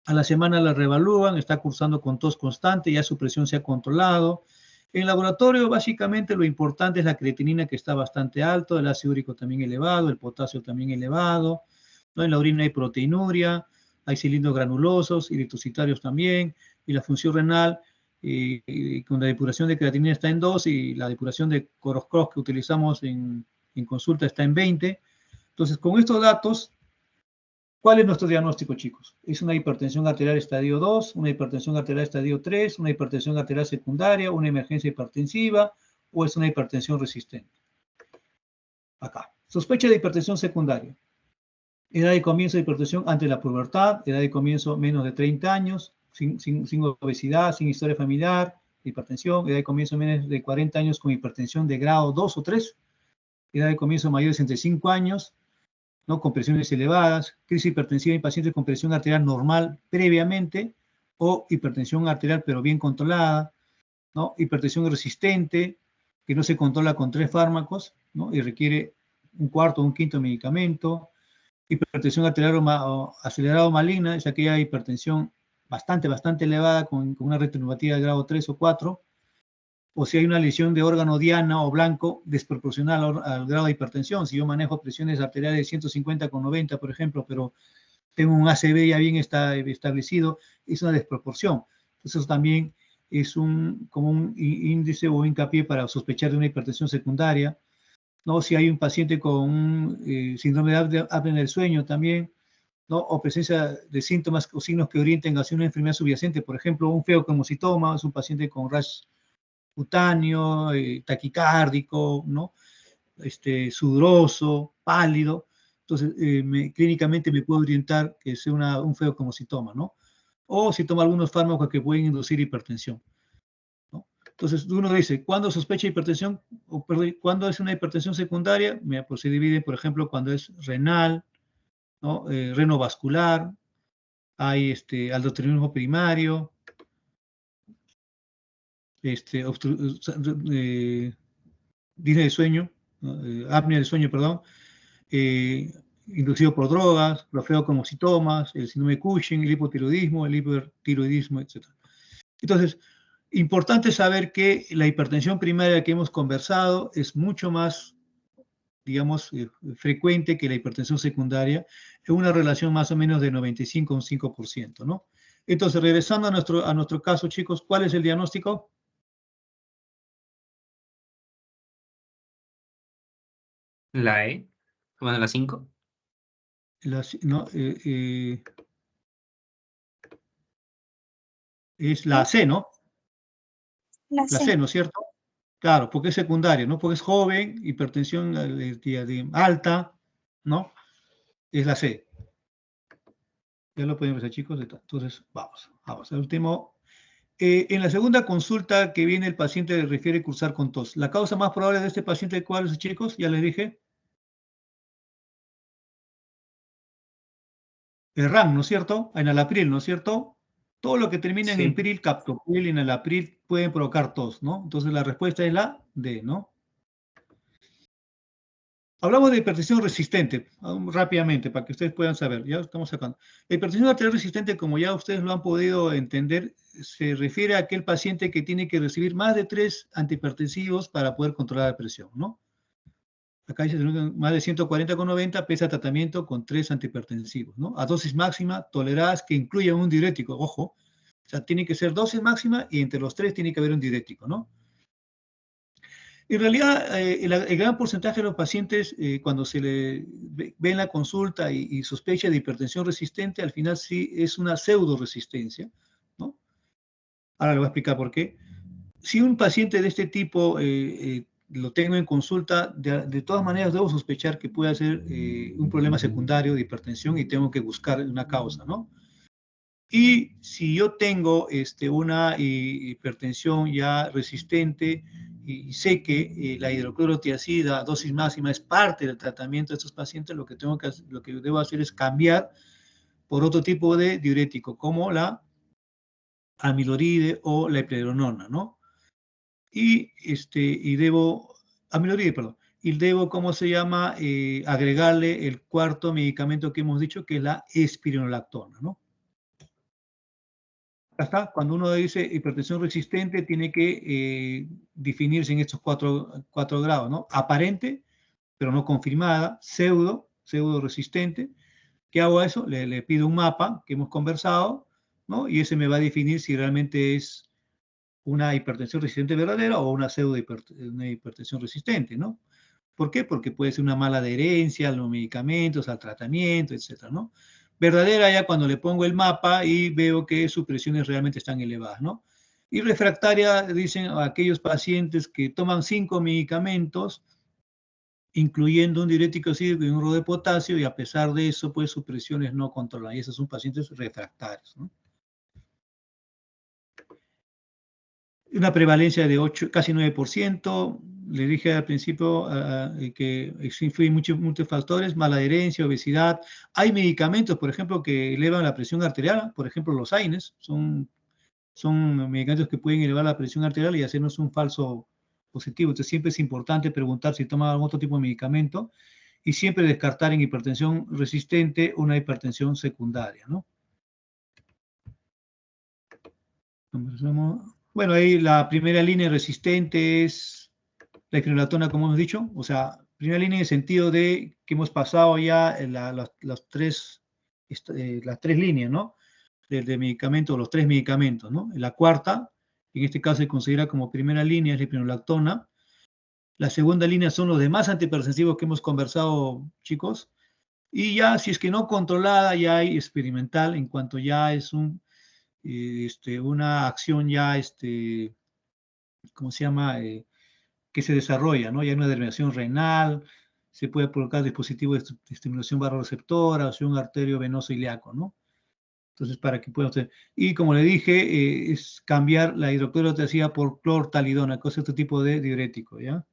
A la semana la reevalúan, está cursando con tos constante, ya su presión se ha controlado. En laboratorio, básicamente, lo importante es la creatinina, que está bastante alto, el ácido úrico también elevado, el potasio también elevado, ¿no? En la orina hay proteinuria, hay cilindros granulosos, eritrocitarios también, y la función renal, con la depuración de creatinina está en 2 y la depuración de Coroscross que utilizamos en consulta está en 20. Entonces, con estos datos, ¿cuál es nuestro diagnóstico, chicos? ¿Es una hipertensión arterial estadio 2, una hipertensión arterial estadio 3, una hipertensión arterial secundaria, una emergencia hipertensiva o es una hipertensión resistente? Acá. Sospecha de hipertensión secundaria. Edad de comienzo de hipertensión antes de la pubertad, edad de comienzo menos de 30 años, sin obesidad, sin historia familiar, hipertensión, edad de comienzo menos de 40 años con hipertensión de grado 2 o 3, edad de comienzo mayor de 65 años, ¿no? Con presiones elevadas, crisis hipertensiva en pacientes con presión arterial normal previamente, o hipertensión arterial pero bien controlada, ¿no? Hipertensión resistente, que no se controla con 3 fármacos, ¿no? Y requiere un cuarto o un quinto medicamento. Hipertensión arterial acelerada o maligna es aquella hipertensión bastante elevada con una retinopatía de grado 3 o 4, o si hay una lesión de órgano diana o blanco desproporcional al grado de hipertensión. Si yo manejo presiones arteriales de 150 con 90, por ejemplo, pero tengo un ACV ya bien establecido, es una desproporción. Entonces, eso también es como un índice o hincapié para sospechar de una hipertensión secundaria, ¿no? Si hay un paciente con un síndrome de apnea del sueño también, ¿no? O presencia de síntomas o signos que orienten hacia una enfermedad subyacente, por ejemplo, un feocromocitoma, es un paciente con rash cutáneo, taquicárdico, ¿no? Sudoroso, pálido. Entonces, clínicamente me puedo orientar que sea un feocromocitoma, ¿no? O si toma algunos fármacos que pueden inducir hipertensión, ¿no? Entonces, uno dice, ¿cuándo sospecha hipertensión? O, perdón, ¿cuándo es una hipertensión secundaria? Pues se divide, por ejemplo, cuando es renal, ¿no? Renovascular, hay aldosteronismo primario, disnea de sueño, apnea del sueño, perdón, inducido por drogas, los feocromocitomas, el síndrome de Cushing, el hipotiroidismo, el hipertiroidismo, etc. Entonces, Importante saber que la hipertensión primaria que hemos conversado es mucho más, digamos, frecuente que la hipertensión secundaria, en una relación más o menos de 95 a un 5%, ¿no? Entonces, regresando a nuestro caso, chicos, ¿cuál es el diagnóstico? La E, bueno, la 5. No, es la C, ¿no? La La C. C, ¿no es cierto? Claro, porque es secundaria, ¿no? Porque es joven, hipertensión alta, ¿no? Es la C. Ya lo podemos ver, chicos. Entonces, vamos. El último. En la segunda consulta que viene, el paciente le refiere cursar con tos. La causa más probable de este paciente, ¿cuál es, chicos? Ya les dije. El RAM, ¿no es cierto? Enalapril, ¿no es cierto? Todo lo que termina en Sí. pril, captopril y enalapril pueden provocar tos, ¿no? Entonces la respuesta es la D, ¿no? Hablamos de hipertensión resistente, rápidamente, para que ustedes puedan saber. Ya estamos sacando. La hipertensión arterial resistente, como ya ustedes lo han podido entender, se refiere a aquel paciente que tiene que recibir más de 3 antihipertensivos para poder controlar la presión, ¿no? Acá dice más de 140,90, pesa tratamiento con 3 antihipertensivos, ¿no? A dosis máxima toleradas que incluyan un diurético, ojo. O sea, tiene que ser dosis máxima y entre los 3 tiene que haber un diurético, ¿no? En realidad, el gran porcentaje de los pacientes, cuando se le ve en la consulta y sospecha de hipertensión resistente, al final sí es una pseudo-resistencia, ¿no? Ahora le voy a explicar por qué. Si un paciente de este tipo lo tengo en consulta, de todas maneras debo sospechar que puede ser un problema secundario de hipertensión y tengo que buscar una causa, ¿no? Y si yo tengo una hipertensión ya resistente y sé que la hidroclorotiazida, dosis máxima, es parte del tratamiento de estos pacientes, lo que debo hacer es cambiar por otro tipo de diurético, como la amiloride o la eplerenona, ¿no? Y debo, amiloride, perdón, y debo, ¿cómo se llama? Agregarle el cuarto medicamento que hemos dicho, que es la espironolactona, ¿no? Acá, cuando uno dice hipertensión resistente, tiene que definirse en estos cuatro grados, ¿no? Aparente, pero no confirmada, pseudo resistente. ¿Qué hago a eso? Le pido un mapa que hemos conversado, ¿no? Y ese me va a definir si realmente es una hipertensión resistente verdadera o una una hipertensión resistente, ¿no? ¿Por qué? Porque puede ser una mala adherencia a los medicamentos, al tratamiento, etcétera, ¿no? Verdadera ya cuando le pongo el mapa y veo que sus presiones realmente están elevadas, ¿no? Y refractaria, dicen aquellos pacientes que toman 5 medicamentos, incluyendo un diurético cítrico y un uro de potasio, y a pesar de eso, pues sus presiones no controlan. Y esos son pacientes refractarios, ¿no? Una prevalencia de casi 9%. Le dije al principio que influyen muchos factores, mala adherencia, obesidad. Hay medicamentos, por ejemplo, que elevan la presión arterial, por ejemplo, los AINES, son medicamentos que pueden elevar la presión arterial y hacernos un falso positivo. Entonces siempre es importante preguntar si toma algún otro tipo de medicamento y siempre descartar en hipertensión resistente una hipertensión secundaria, ¿no? Bueno, ahí la primera línea resistente es la espironolactona, como hemos dicho. O sea, primera línea en el sentido de que hemos pasado ya las tres líneas, ¿no? De medicamentos, los 3 medicamentos, ¿no? La cuarta, en este caso se considera como primera línea, es la espironolactona. La segunda línea son los demás antihipertensivos que hemos conversado, chicos. Y ya, si es que no controlada, ya hay experimental, en cuanto ya es una acción ya, ¿cómo se llama? Que se desarrolla, ¿no? Ya hay una determinación renal, se puede colocar dispositivos de estimulación barroreceptora, o sea, un arterio venoso ilíaco, ¿no? Entonces, para que puedan ustedes. Y como le dije, es cambiar la hidroclorotiazida por clortalidona, que es otro tipo de diurético, ¿ya?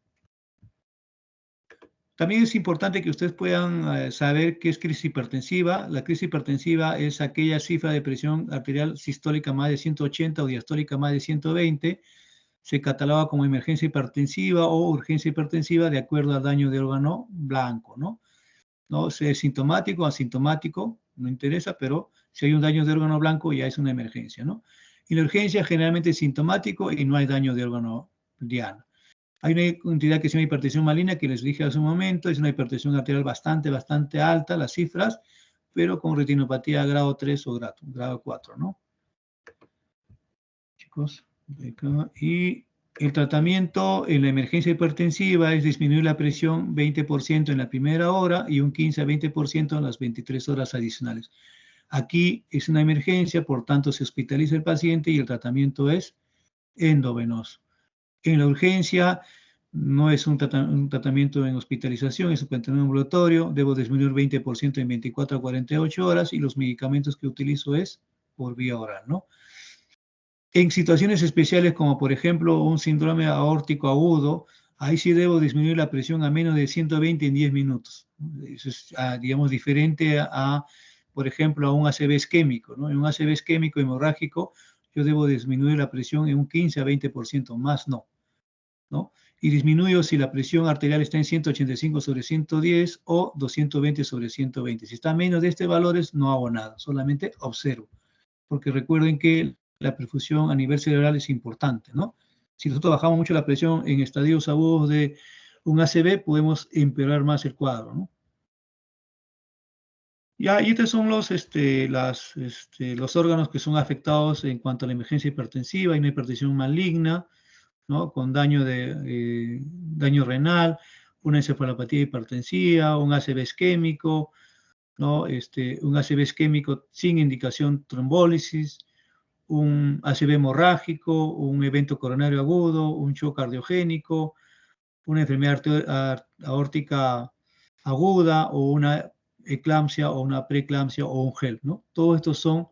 También es importante que ustedes puedan saber qué es crisis hipertensiva. La crisis hipertensiva es aquella cifra de presión arterial sistólica más de 180 o diastólica más de 120. Se cataloga como emergencia hipertensiva o urgencia hipertensiva de acuerdo al daño de órgano blanco, ¿no? No sé, sintomático o asintomático, no interesa, pero si hay un daño de órgano blanco ya es una emergencia, ¿no? En la urgencia generalmente es sintomático y no hay daño de órgano diana. Hay una entidad que se llama hipertensión maligna, que les dije hace un momento, es una hipertensión arterial bastante alta, las cifras, pero con retinopatía grado 3 o grado 4, ¿no? Chicos, y el tratamiento en la emergencia hipertensiva es disminuir la presión 20% en la primera hora y un 15 a 20% en las 23 horas adicionales. Aquí es una emergencia, por tanto se hospitaliza el paciente y el tratamiento es endovenoso. En la urgencia no es un tratamiento en hospitalización, es un tratamiento ambulatorio, debo disminuir 20% en 24 a 48 horas y los medicamentos que utilizo es por vía oral, ¿no? En situaciones especiales como por ejemplo un síndrome aórtico agudo, ahí sí debo disminuir la presión a menos de 120 en 10 minutos. Eso es, digamos, diferente a, por ejemplo, a un ACV isquémico, ¿no? En un ACV isquémico hemorrágico, yo debo disminuir la presión en un 15 a 20%, más no, ¿no? Y disminuyo si la presión arterial está en 185/110 o 220/120. Si está menos de este valor, no hago nada, solamente observo. Porque recuerden que la perfusión a nivel cerebral es importante, ¿no? Si nosotros bajamos mucho la presión en estadios agudos de un ACV, podemos empeorar más el cuadro, ¿no? Ya, y estos son los órganos que son afectados en cuanto a la emergencia hipertensiva. Hay una hipertensión maligna, ¿no? Con daño renal, una encefalopatía hipertensiva, un ACV isquémico, ¿no? Un ACV isquémico sin indicación trombólisis, un ACV hemorrágico, un evento coronario agudo, un shock cardiogénico, una enfermedad aórtica aguda o una eclampsia o una preeclampsia o un HELP, ¿no? Todos estos son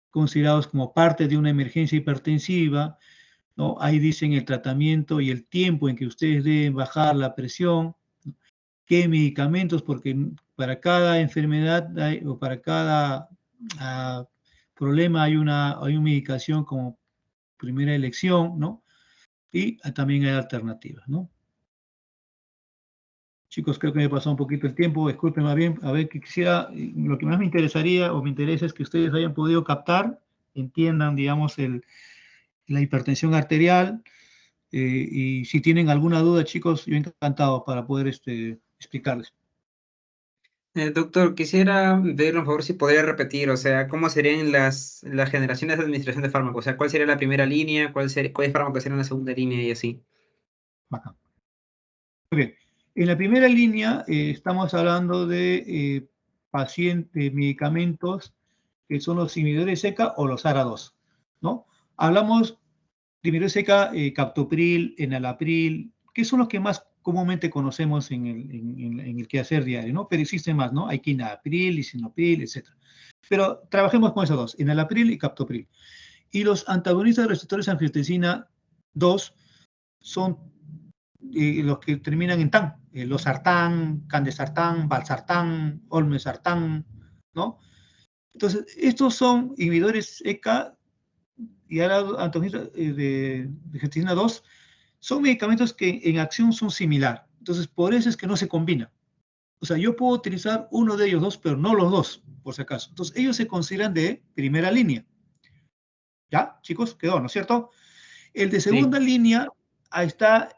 considerados como parte de una emergencia hipertensiva, ¿no? Ahí dicen el tratamiento y el tiempo en que ustedes deben bajar la presión, qué medicamentos, porque para cada enfermedad o para cada problema hay una medicación como primera elección, ¿no? Y también hay alternativas, ¿no? Chicos, creo que me pasó un poquito el tiempo, disculpen más bien, a ver, que quisiera, lo que más me interesaría o me interesa es que ustedes hayan podido captar, entiendan, digamos, la hipertensión arterial, y si tienen alguna duda, chicos, yo encantado para poder explicarles. Doctor, quisiera pedirle un favor si podría repetir, o sea, cómo serían las generaciones de administración de fármacos, o sea, cuál sería la primera línea, cuáles fármacos serían la segunda línea y así. Bacán. Muy bien. En la primera línea estamos hablando de medicamentos que son los inhibidores SECA o los ARA2, ¿no? Hablamos de inhibidores SECA, captopril, enalapril, que son los que más comúnmente conocemos en el quehacer diario, ¿no? Pero existen más, ¿no? Hay quinapril, lisinopril, etc. Pero trabajemos con esos dos, enalapril y captopril. Y los antagonistas de receptores angiotensina 2 son los que terminan en tan, losartán, candesartán, valsartán, olmesartán, ¿no? Entonces, estos son inhibidores ECA y ahora antagonistas de angiotensina 2, son medicamentos que en acción son similar. Entonces, por eso es que no se combina. O sea, yo puedo utilizar uno de ellos dos, pero no los dos, por si acaso. Entonces, ellos se consideran de primera línea. ¿Ya, chicos? Quedó, ¿no es cierto? El de segunda línea, ahí está,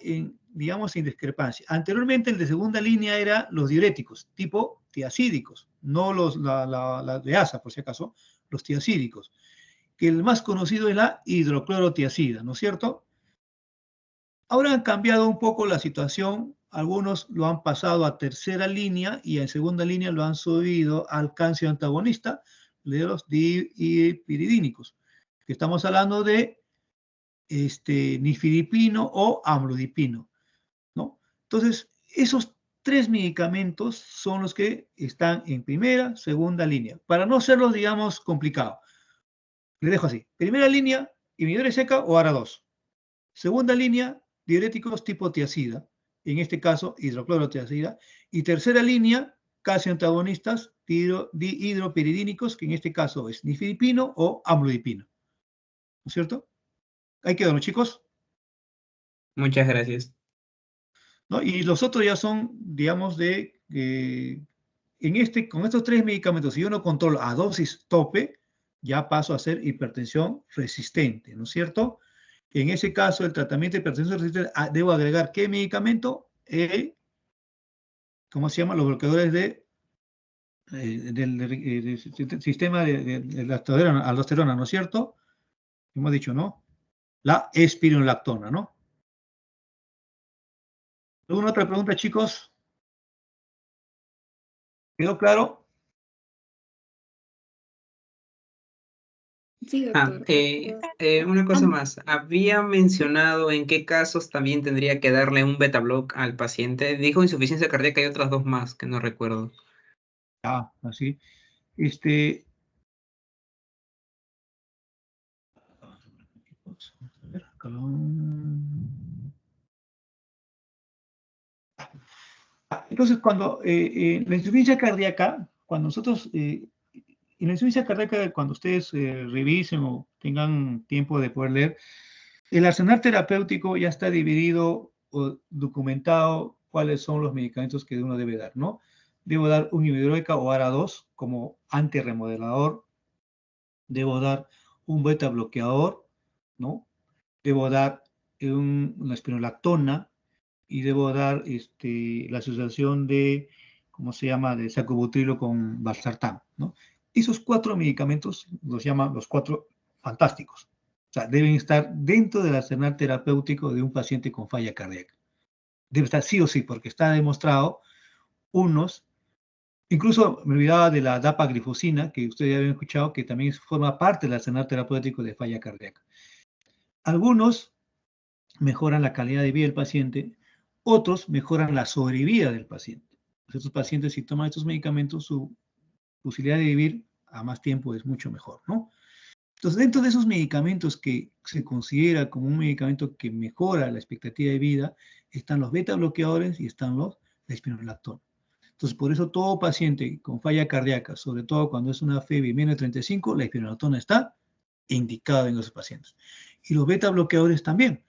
digamos, en discrepancia. Anteriormente, el de segunda línea era los diuréticos, tipo tiacídicos, no la de ASA, por si acaso, los tiacídicos, que el más conocido es la hidroclorotiacida, ¿no es cierto? Ahora han cambiado un poco la situación, algunos lo han pasado a tercera línea y en segunda línea lo han subido al calcio antagonista de los dipiridínicos, que estamos hablando de nifedipino o amlodipino, ¿no? Entonces, esos tres medicamentos son los que están en primera, segunda línea, para no hacerlos, digamos, complicados. Les dejo así. Primera línea, inhibidores SECA o ARA2. Segunda línea, diuréticos tipo tiacida, en este caso hidroclorotiacida. Y tercera línea, calcio antagonistas dihidropiridínicos, que en este caso es nifedipino o amlodipino. ¿No es cierto? Ahí quedó, ¿no, chicos? Muchas gracias. ¿No? Y los otros ya son, digamos, con estos tres medicamentos, si yo no controlo a dosis tope, ya paso a ser hipertensión resistente, ¿no es cierto? En ese caso, el tratamiento de hipertensión resistente, debo agregar ¿qué medicamento? ¿Cómo se llama? Los bloqueadores del sistema de la aldosterona, ¿no es cierto? Hemos dicho, ¿no? La espironolactona, ¿no? ¿Alguna otra pregunta, chicos? ¿Quedó claro? Sí, doctor. Una cosa más. Había mencionado en qué casos también tendría que darle un beta block al paciente. Dijo insuficiencia cardíaca y otras dos más que no recuerdo. Así. A ver, acá entonces, cuando la insuficiencia cardíaca, cuando nosotros, en la insuficiencia cardíaca, cuando ustedes revisen o tengan tiempo de poder leer, el arsenal terapéutico ya está dividido o documentado cuáles son los medicamentos que uno debe dar, ¿no? Debo dar un inhibidor o ARA2 como antirremodelador, debo dar un beta bloqueador, ¿no? Debo dar una espironolactona, y debo dar la asociación de, ¿cómo se llama?, de sacubitrilo con valsartán, ¿no? Esos 4 medicamentos los llaman los 4 fantásticos. O sea, deben estar dentro del arsenal terapéutico de un paciente con falla cardíaca. Debe estar sí o sí, porque está demostrado unos, incluso me olvidaba de la dapaglifosina, que ustedes ya habían escuchado, que también forma parte del arsenal terapéutico de falla cardíaca. Algunos mejoran la calidad de vida del paciente, otros mejoran la sobrevida del paciente. Estos pacientes, si toman estos medicamentos, su posibilidad de vivir a más tiempo es mucho mejor, ¿no? Entonces, dentro de esos medicamentos que se considera como un medicamento que mejora la expectativa de vida, están los beta bloqueadores y están la espironolactona. Entonces, por eso todo paciente con falla cardíaca, sobre todo cuando es una FEBI menos de 35, la espironolactona está indicada en esos pacientes. Y los beta bloqueadores también.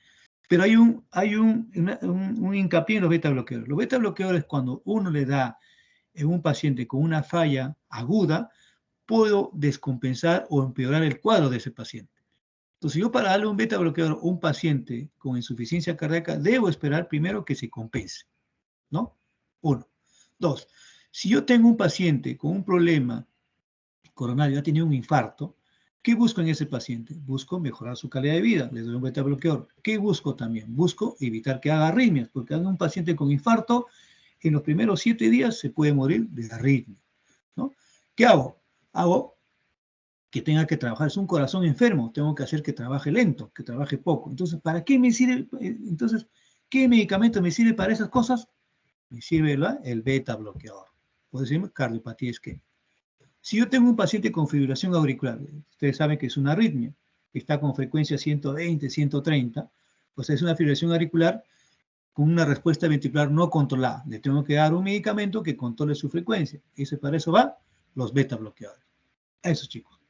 Pero hay un hincapié en los beta bloqueadores. Los beta bloqueadores, cuando uno le da en un paciente con una falla aguda, puedo descompensar o empeorar el cuadro de ese paciente. Entonces, yo para darle un beta bloqueador a un paciente con insuficiencia cardíaca, debo esperar primero que se compense, ¿no? 1. 2. Si yo tengo un paciente con un problema coronario, ya tiene un infarto, ¿qué busco en ese paciente? Busco mejorar su calidad de vida, le doy un beta bloqueador. ¿Qué busco también? Busco evitar que haga arritmias, porque un paciente con infarto, en los primeros 7 días se puede morir de arritmia, ¿no? ¿Qué hago? Hago que tenga que trabajar, es un corazón enfermo, tengo que hacer que trabaje lento, que trabaje poco. Entonces, ¿para qué me sirve? Entonces, ¿qué medicamento me sirve para esas cosas? Me sirve el beta bloqueador. Puede decirme cardiopatía isquémica. Si yo tengo un paciente con fibrilación auricular, ustedes saben que es una arritmia, que está con frecuencia 120, 130, pues es una fibrilación auricular con una respuesta ventricular no controlada. Le tengo que dar un medicamento que controle su frecuencia. Y para eso va los beta bloqueadores. A esos chicos.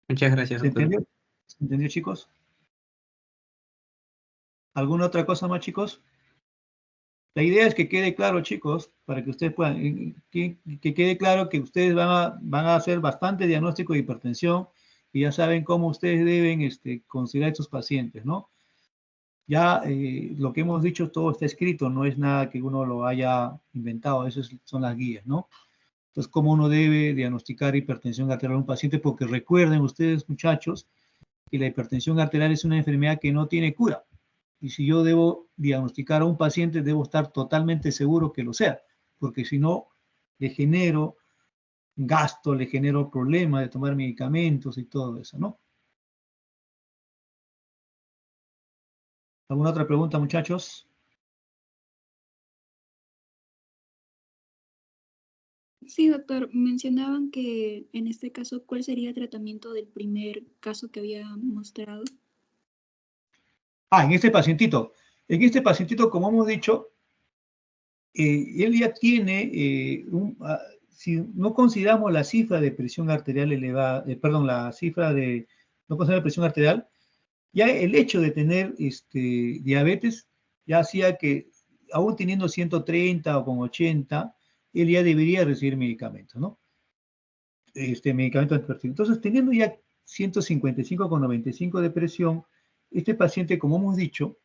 Muchas gracias, ¿Se doctor. entendió? ¿Se entendió, chicos? ¿Alguna otra cosa más, chicos? La idea es que quede claro, chicos, para que ustedes puedan, que quede claro que ustedes van a hacer bastante diagnóstico de hipertensión y ya saben cómo ustedes deben considerar a estos pacientes, ¿no? Ya lo que hemos dicho, todo está escrito, no es nada que uno lo haya inventado, esas son las guías, ¿no? Entonces, cómo uno debe diagnosticar hipertensión arterial a un paciente, porque recuerden ustedes, muchachos, que la hipertensión arterial es una enfermedad que no tiene cura. Y si yo debo diagnosticar a un paciente, debo estar totalmente seguro que lo sea, porque si no, le genero gasto, le genero problemas de tomar medicamentos y todo eso, ¿no? ¿Alguna otra pregunta, muchachos? Sí, doctor, mencionaban que en este caso, ¿cuál sería el tratamiento del primer caso que había mostrado? En este pacientito, como hemos dicho, él ya tiene, si no consideramos la cifra de presión arterial elevada, perdón, no consideramos la presión arterial, ya el hecho de tener diabetes ya hacía que, aún teniendo 130 o con 80, él ya debería recibir medicamentos, ¿no? medicamento antihipertensivo. Entonces, teniendo ya 155,95 de presión, este paciente, como hemos dicho,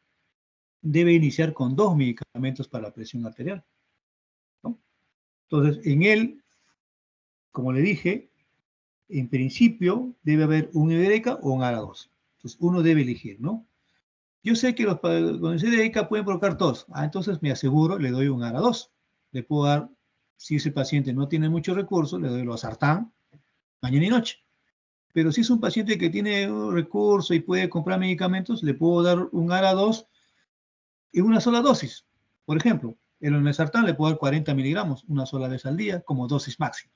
debe iniciar con 2 medicamentos para la presión arterial, ¿no? Entonces, en él, como le dije, en principio debe haber un IBDECA o un ARA2. Entonces, uno debe elegir, ¿no? Yo sé que los con el IBDECA pueden provocar tos. Entonces me aseguro, le doy un ARA2. Le puedo dar, si ese paciente no tiene muchos recursos, le doy losartán mañana y noche. Pero si es un paciente que tiene un recurso y puede comprar medicamentos, le puedo dar un ARA2 en una sola dosis. Por ejemplo, el olmesartán le puedo dar 40 miligramos una sola vez al día como dosis máxima.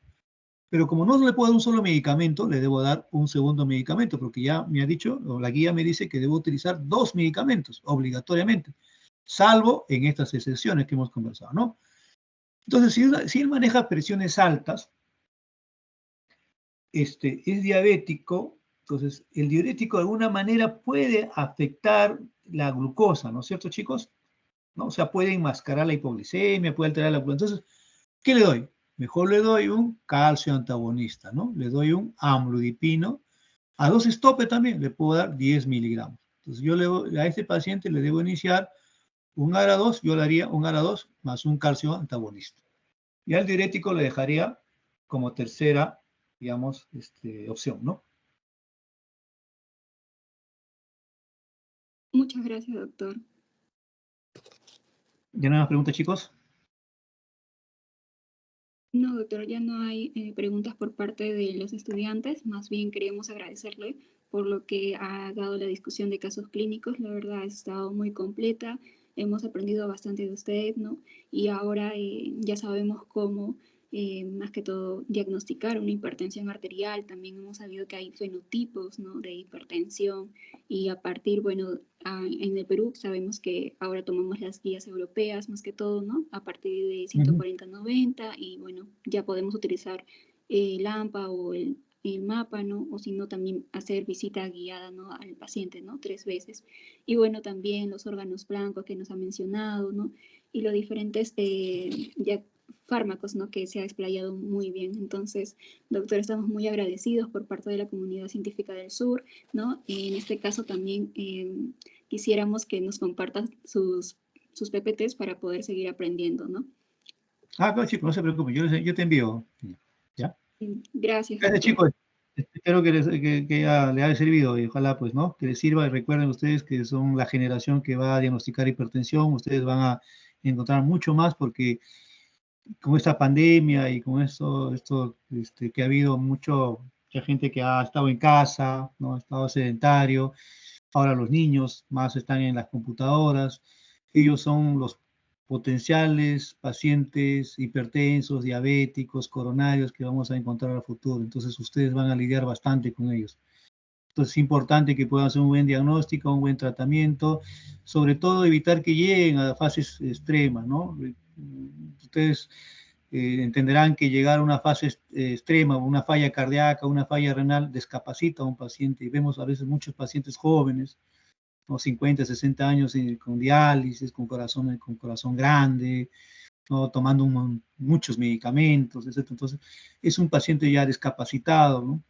Pero como no le puedo dar un solo medicamento, le debo dar un segundo medicamento, porque ya me ha dicho, o la guía me dice que debo utilizar 2 medicamentos obligatoriamente, salvo en estas excepciones que hemos conversado, ¿no? Entonces, si él maneja presiones altas, es diabético, entonces el diurético de alguna manera puede afectar la glucosa, ¿no es cierto, chicos? ¿No? O sea, puede enmascarar la hipoglicemia, puede alterar la glucosa. Entonces, ¿qué le doy? Mejor le doy un calcio antagonista, ¿no? Le doy un amlodipino. A dosis tope también le puedo dar 10 miligramos. Entonces, a este paciente le debo iniciar un ARA2, yo le haría un ARA2 más un calcio antagonista. Y al diurético le dejaría como tercera, digamos, opción, ¿no? Muchas gracias, doctor. ¿Ya no hay más preguntas, chicos? No, doctor, ya no hay preguntas por parte de los estudiantes. Más bien queríamos agradecerle por lo que ha dado la discusión de casos clínicos. La verdad ha estado muy completa. Hemos aprendido bastante de usted, ¿no? Y ahora ya sabemos cómo, más que todo, diagnosticar una hipertensión arterial. También hemos sabido que hay fenotipos, ¿no?, de hipertensión. Y a partir, bueno, en el Perú sabemos que ahora tomamos las guías europeas, más que todo, ¿no? A partir de 140-90, y bueno, ya podemos utilizar el AMPA o el mapa, ¿no? O si no, también hacer visita guiada, ¿no?, al paciente, ¿no?, 3 veces. Y bueno, también los órganos blancos que nos ha mencionado, ¿no? Y los diferentes ya fármacos, ¿no?, que se ha explayado muy bien. Entonces, doctor, estamos muy agradecidos por parte de la comunidad científica del sur, ¿no? En este caso también quisiéramos que nos compartan sus PPTs para poder seguir aprendiendo, ¿no? Claro, chicos, no se preocupen, yo te envío. ¿Ya? Gracias, Gracias, doctor. chicos. Espero que ya le haya servido y ojalá, pues, ¿no?, que les sirva. Y recuerden ustedes que son la generación que va a diagnosticar hipertensión. Ustedes van a encontrar mucho más porque con esta pandemia y con esto que ha habido mucha gente que ha estado en casa, ¿no?, ha estado sedentario. Ahora los niños más están en las computadoras. Ellos son los potenciales pacientes hipertensos, diabéticos, coronarios que vamos a encontrar al futuro. Entonces ustedes van a lidiar bastante con ellos. Entonces es importante que puedan hacer un buen diagnóstico, un buen tratamiento, sobre todo evitar que lleguen a fases extremas, ¿no? Ustedes entenderán que llegar a una fase extrema, una falla cardíaca, una falla renal, descapacita a un paciente. Y vemos a veces muchos pacientes jóvenes, ¿no?, 50, 60 años con diálisis, con corazón grande, ¿no?, tomando muchos medicamentos, etc. Entonces, es un paciente ya discapacitado, ¿no?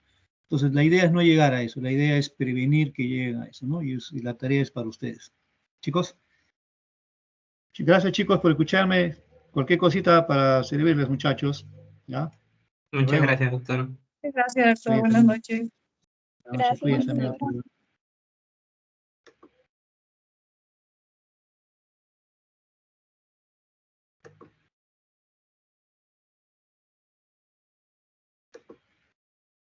Entonces, la idea es no llegar a eso, la idea es prevenir que lleguen a eso, ¿no? Y la tarea es para ustedes. Chicos, gracias, chicos, por escucharme. Cualquier cosita para servirles, muchachos. ¿Ya? Muchas gracias, doctor. Gracias, doctor. Buenas noches. Cuídense, Gracias, amigo. doctor.